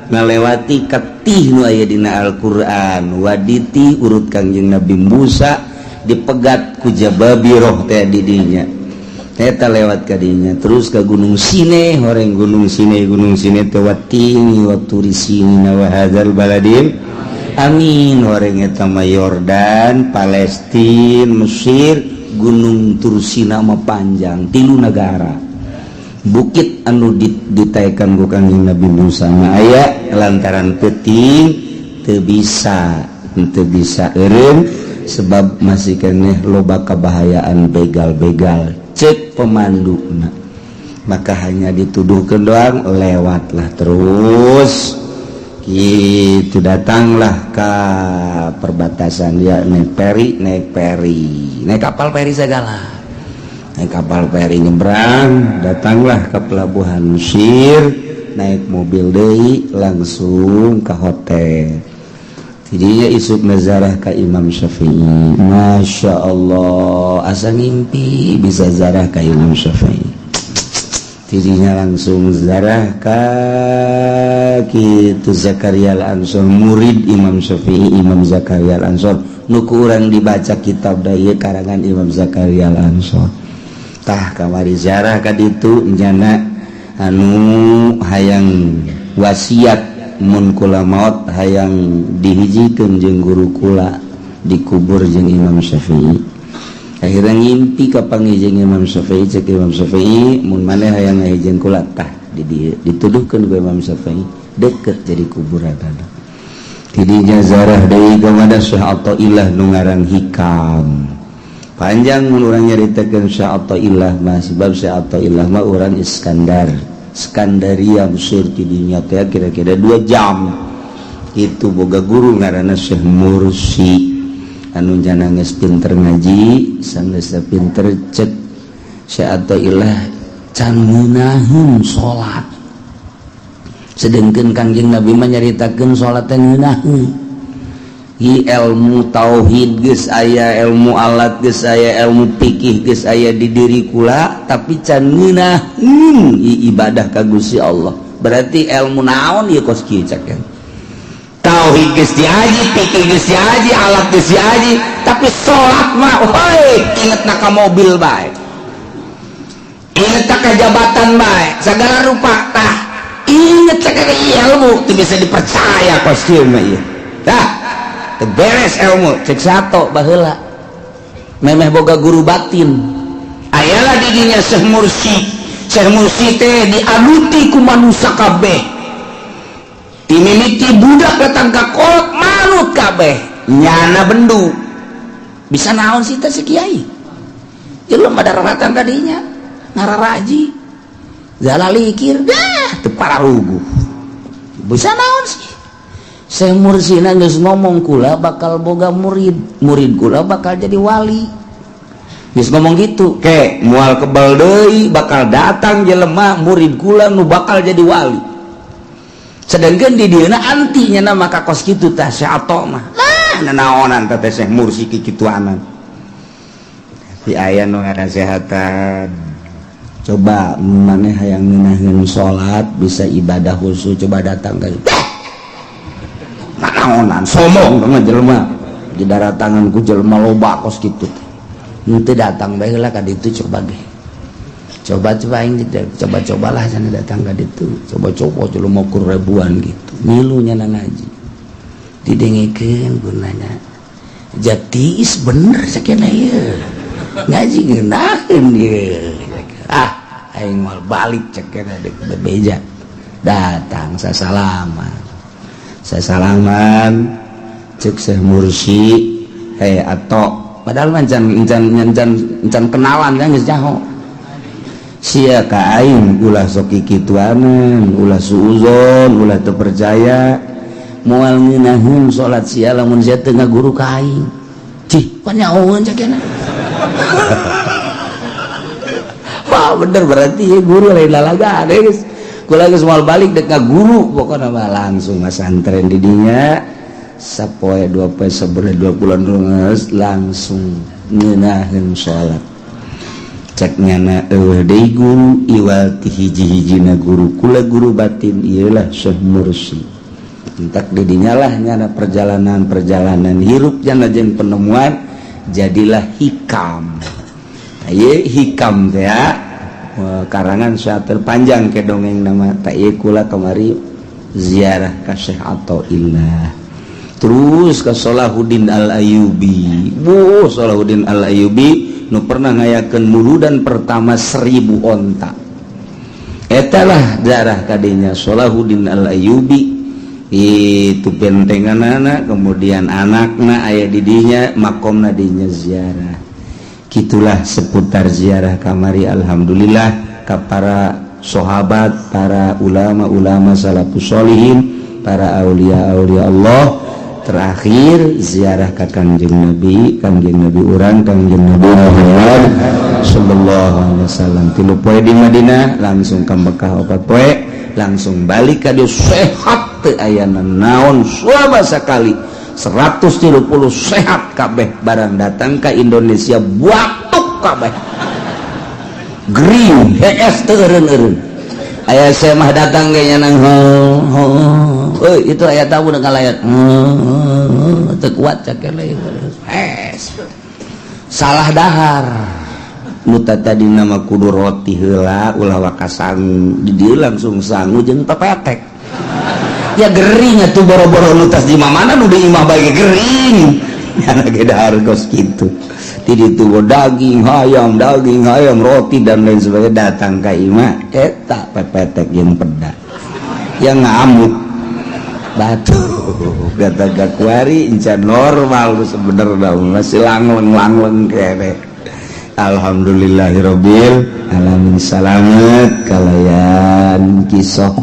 ngalewati ketih nu aya dina Al-Qur'an waditi urut Kangjeng Nabi Musa dipegat ku Jababiroh teh didinya eta lewat kadinya terus ke Gunung Sinai horeng Gunung Sinai teh watini wa turisina wa hadzal baladin amin horeng eta mah Yordan Palestina Mesir Gunung Tursina mah panjang 3 negara bukit anu ditaekan ku Kangjeng Nabi Musa mah aya lantaran peuting teu bisa eureun sebab masih keneh loba kabahayaan begal-begal cek pemanduna maka hanya dituduhkeun doang lewatlah terus gitu datanglah ke perbatasan ya naik kapal peri segala naik kapal peri nyebrang datanglah ke pelabuhan Mesir naik mobil deui langsung ke hotel tidinya isuk nazarah ka Imam Syafi'i Masya Allah asa ngimpi bisa zarah ka Imam Syafi'i tidinya langsung zarah ka kitu Zakaria Al-Ansor murid Imam Syafi'i Imam Zakaria Al-Ansor nu ku urang dibaca kitab da ieu karangan Imam Zakaria Al-Ansor tah kamari zarah ka ditu njana anu hayang wasiat mun kula maot hayang dihijikeun jeung guru kula dikubur jeung Imam Syafi'i akhirnya ngimpi ka pangijeng Imam Syafi'i cek Imam Syafi'i mun maneh hayang ngahijeng kula tah di dieu dituduhkeun ku Imam Syafi'i deket jadi kuburan tidinya zarah deui ka wadah Syekh Athaillah nu ngaran Hikam panjang mun urang nyaritakeun Syekh Athaillah mah sebab Syekh Athaillah mah urang Skandaria Mesir tidinya teh kira-kira 2 jam itu boga guru ngaranna Syekh Mursi anu jana geus pinter ngaji sanggeus pinter cek Syekh Athaillah can ngeunaheun salat sedengkeun Kangjeng Nabi mah nyaritakeun salat teh ngeunaheun ilmu tauhid geus aya ilmu alat geus aya ilmu fikih geus aya di diri kula tapi can ngeunaheun ibadah ka Gusti Allah berarti ilmu naon ieu kos kieu cakeun tauhid geus diaji fikih geus diaji alat geus diaji tapi salat mah ingetna ka mobil bae ingetna ka jabatan bae sagala rupa tah inget ka ilmu teu bisa dipercaya kos kieu mah ieu tah beres ilmu cek sato baheula memeh boga guru batin ayalah didinya Syekh Mursi teh diaduti ku manusia kabeh timimiti budak datang ka kolot manut kabeh nyana bendu bisa naon sih teh si kiai jelema dararatan tadinya ngararaji zalalikir dah teu pararuguh bisa naon sih Syekh Mursina geus ngomong kula bakal boga murid kula bakal jadi wali. Geus ngomong gitu, ke mual kebal deui bakal datang jelema murid kula nu bakal jadi wali. Sedangkan di dieuna antinya maka kos kitu teh syato mah. Lah naonan teh Syekh Mursi kikituanan. Di aya nu ngasehatan. Coba maneh hayang ngeunaheun salat bisa ibadah khusyuk coba datang ka naonan sombong sama jelema didaratangan ku jelema loba kos kitu teh datang bae lah ka ditu coba ge coba aing cobalah sana datang ka ditu coba jelema kur ribuan gitu milunya na ngaji didengikeun gunanya jatiis bener sakena ieu ngaji ngeunaheun ieu aing mal balik cekena dek bebeja datang sasalaman cek Syekh Mursi atau padahal encan kenalan kan geus nyaho sia ka aing ulah sok kikituanan ulah suuzon ulah teu percaya moal ngeunaheun salat sia lamun sia teu ngaguru ka aing cih panyahoeun cakena wah bener berarti ya guru lain lalaga guys kula geus moal balik dek ka guru pokona mah langsung ngasantren di dinya sapoe 2 poe sabeure 2 bulan geus langsung ngeunaheun salat cek nyana eueuh deui guru iwal ti hiji-hijina guru kula guru batin ieulah Syekh Mursi entak di dinya lah nyana perjalanan hirup jana jeung penemuan jadilah hikam ieu hikam teh karangan syair panjang ke dongeng nama tak kula kemari ziarah ka Syekh Athaillah terus ke Salahuddin Al-Ayyubi Salahuddin Al-Ayyubi nu pernah ngayakeun muludan pertama 1000 onta eta lah ziarah kadinya Salahuddin Al-Ayyubi itu bentenganana kemudian anakna aya di dinya makomna dinya ziarah. Gitulah seputar ziarah kamari alhamdulillah ka para sahabat, para ulama-ulama salafus sholihin, para aulia-aulia Allah. Terakhir ziarah ka Kangjeng Nabi urang Kangjeng Nabi Muhammad sallallahu alaihi wasallam. 3 poe di Madinah, langsung ka Mekah 4 poe, langsung balik ka dieu sehat teu aya naon suama sakali. 130 sehat kabeh barang datang ke Indonesia batuk kabeh green hees teu eureun-eureun aya saya mah datang ge nyanang itu aya tamu dengan layar teu kuat cakele salah dahar nu tadi nama kudu roti heula ulah wakasan di dieu langsung sangu jeung pepetek ya gering atuh boro-boro nu tas di mana nu di imah bae gering nya ge dahar gos kitu di ditu daging hayam roti dan lain sebagainya datang ka imah eta pepetek jeung peda yang ngamuk batu gata kuari encan normal sebenarnya masih langleng kene alhamdulillahirabbil alamin salamet kalayan kisah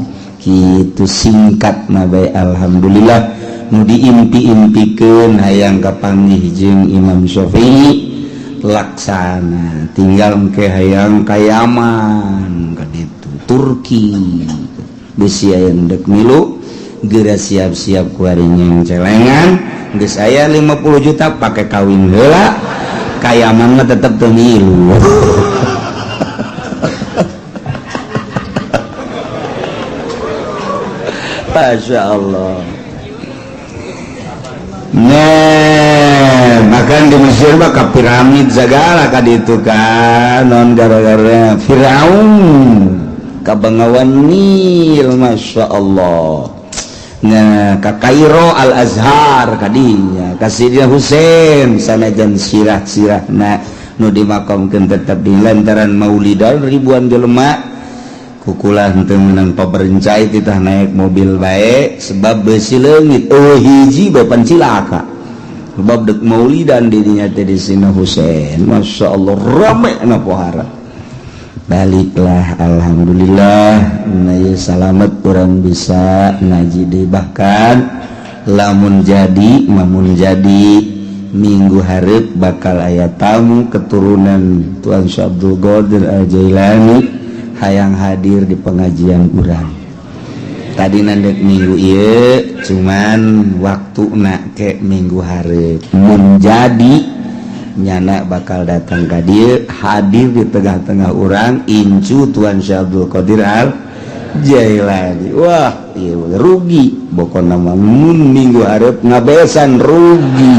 kitu singkat nabai alhamdulillah nu diimpi-impikeun hayang kapanggih jeung Imam Syafi'i laksana tinggal engke hayang ka Yaman ka ditu Turki geus aya endek milu geura siap-siap ku ari nyeng celengan geus aya 50 juta pake kawin heula ka Yaman mah tetep teu milu Masya Allah. Nah, makan di Mesir mah ka piramid segala ka ditu kan non gara-gara Firaun ka Bengawan Nil Masya Allah. Nah, ka Kairo Al-Azhar kadinya ka Sayyidina Husain sanajan sirah-sirahna nu dimakamkeun tetep di lantaran maulidan ribuan jelema kukulah henteu meunang paberencai titah naik mobil bae sebab beusi leungit hiji bapan cilaka sebab dek maulidan dirinya teh di Sayyidina Husain Masya Allah rame na pohara baliklah alhamdulillah na salamet urang bisa ngaji deui bahkan lamun jadi minggu hareup bakal aya tamu keturunan Tuan Syekh Abdul Qadir Al-Jailani hayang hadir di pengajian urang. Tadi nandek minggu ieu cuman waktuna ke minggu hareup. Mun jadi nyana bakal datang ka dieu hadir di tengah-tengah urang incu Tuan Syekh Abdul Qadir Al-Jailani. Wah, ieu rugi pokona mah mun minggu hareup ngabesan rugi.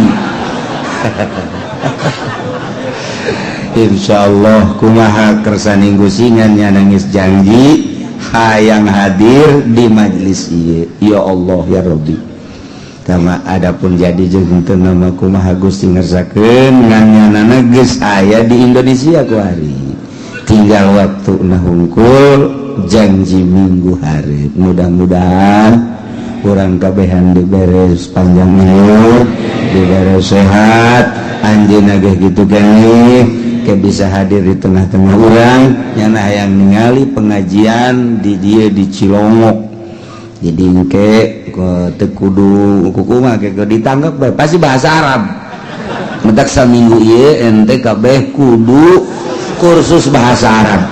Insyaallah kumaha kersaninggu singannya nangis janji hayang hadir di majelis ieu. Ya Allah ya Rabbi. Tama adapun jadi jeung teu nama kumaha Gusti ngersakeun nganyanana geus aya di Indonesia ku hari. Tinggal waktuna hungkul janji minggu hari. Mudah-mudahan urang kabehan diberes panjang umur, diberes sehat, anjeunna ge kitu keneh ke bisa hadir di tengah-tengah urang nyana hayang ningali pengajian di dieu di Cilongok. Jadi engke teu kudu kumaha ke ditanggap bae pasti bahasa Arab. Mentak saminggu ieu ente kabeh kudu kursus bahasa Arab.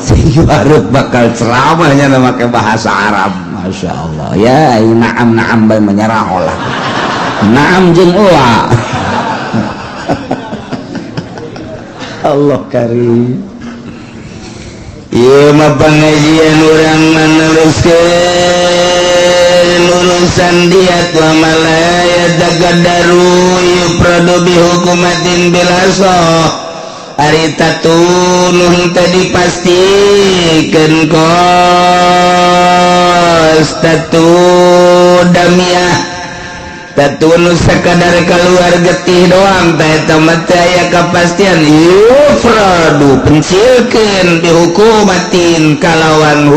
Sehingga hareup bakal ceramahnya make bahasa Arab. Masya Allah ya naam bae menyerah olah naam jeung ulah. Allah karim. Ieu mah pengajian urang meneruskeun urusan diat wa malaya dagadaru yupradu bihukumatin bilasoh ari tatunuh tadi pastikeun kos tatu damiah tatu nu sakadar keluar getih doang teh eta mah teh aya kapastian yufradu pencilkeun bihukumatin kalawan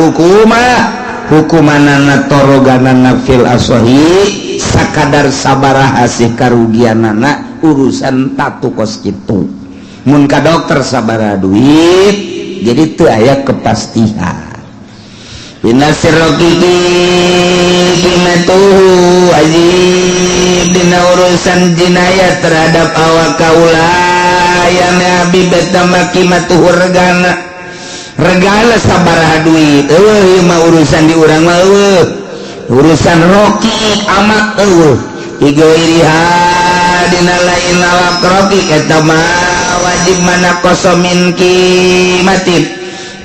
hukumanana toroganana fil asohi sakadar sabaraha sih karugianana urusan tatu kos kitu. Mun ka dokter sabaraha duit jadi teu aya kepastian. Binasir rokiki kimatuhu ajib dina urusan jinayah terhadap awak kaula ya nabi betama kimatuhu regana sabaraha duit ieu mah urusan di urang mah urusan roki amat igoiriha dina lain awak roki eta mah wajib mana kosomin kimatin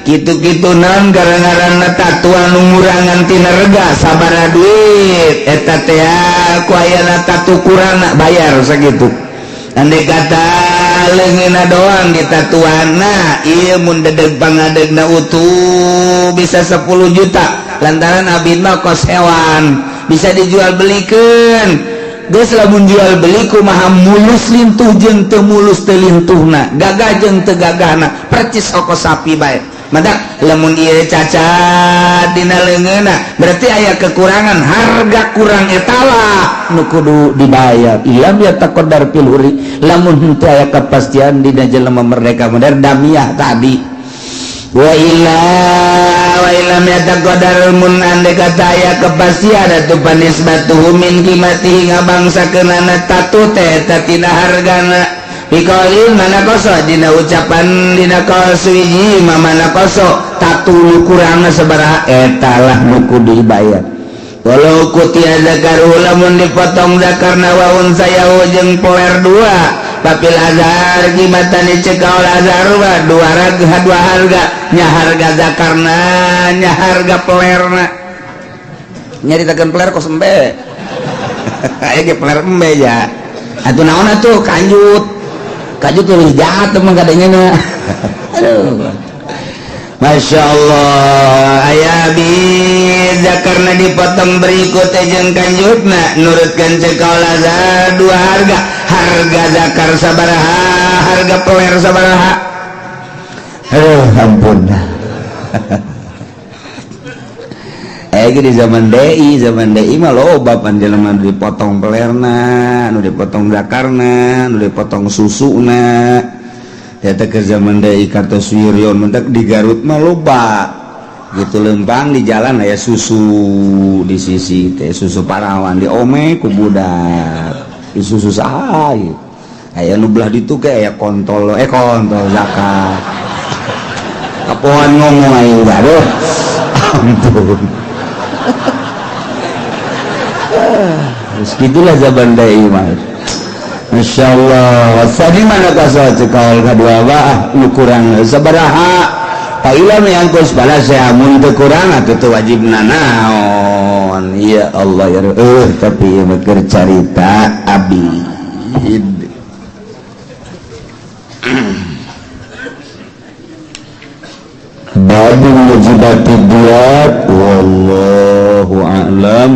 gitu-gitu non gara-gara tatuan umurangan tina rega sabaraha duit eta teh ku aya tatu kurang bayar sakitu andai kata leungeunna doang ditatuanna ieu mun dedeg pangadegna utuh bisa 10 juta lantaran abdi mah kos hewan bisa dijual belikeun. Geus lamun jual beli kumaha mulus lintuh jeung teu mulus teu lintuhna gagah jeung teu gagahna percis oko sapi bae. Madak lamun ieu cacat dina leungeunna berarti aya kekurangan harga kurang eta lah nu kudu dibayar. Ilam ya taqaddar fil huri lamun teu aya kepastian dina jelema merdeka modern damiah tadi. Wa illa yataqaddar mun ande kata aya kepastian atuh panisbatuhu min qimatihi ngabangsakeunana tatu teh tina hargana biqaulin mana koso dina ucapan dina koso hiji mana koso tatu ukurana sabaraha eta lah nu kudu dibayar. Walau kutia zakaru lamun dipotong zakarna wa unsaya jeung poler dua papil azhar gimatani cekaul azhar dua harga nya harga zakarna nya harga pelerna nyaritakeun peler kos embe aya ge peler embe ya atuh naon atuh kanjut teuing jahat mah kadengena aduh Masya Allah aya bi zakarna dipotong berikut jeung kanjutna nurutkeun cekaul azhar dua harga zakar sabaraha harga peler sabaraha. Aduh ampun di zaman DI mah loba panjenengan dipotong pelerna nu dipotong zakarna nu dipotong susuna eta ke zaman DI Kartosuwiryo mentak di Garut mah loba gitu lempang di jalan aya susu di sisi teh susu parawan di ome ku budak di susu saha aya nu belah ditu ke aya kontol zakat kapohan ngomong aing aduh ampun terus gitulah zaman deui mah Masya Allah tadi mana kasih cekal kedua nu kurang sabaraha Paila yang kos balas saya mun teu kurang atuh teu wajibna naon ya Allah ya tapi ieu mah keur carita abid babul mujibatid duat wallahu a'lam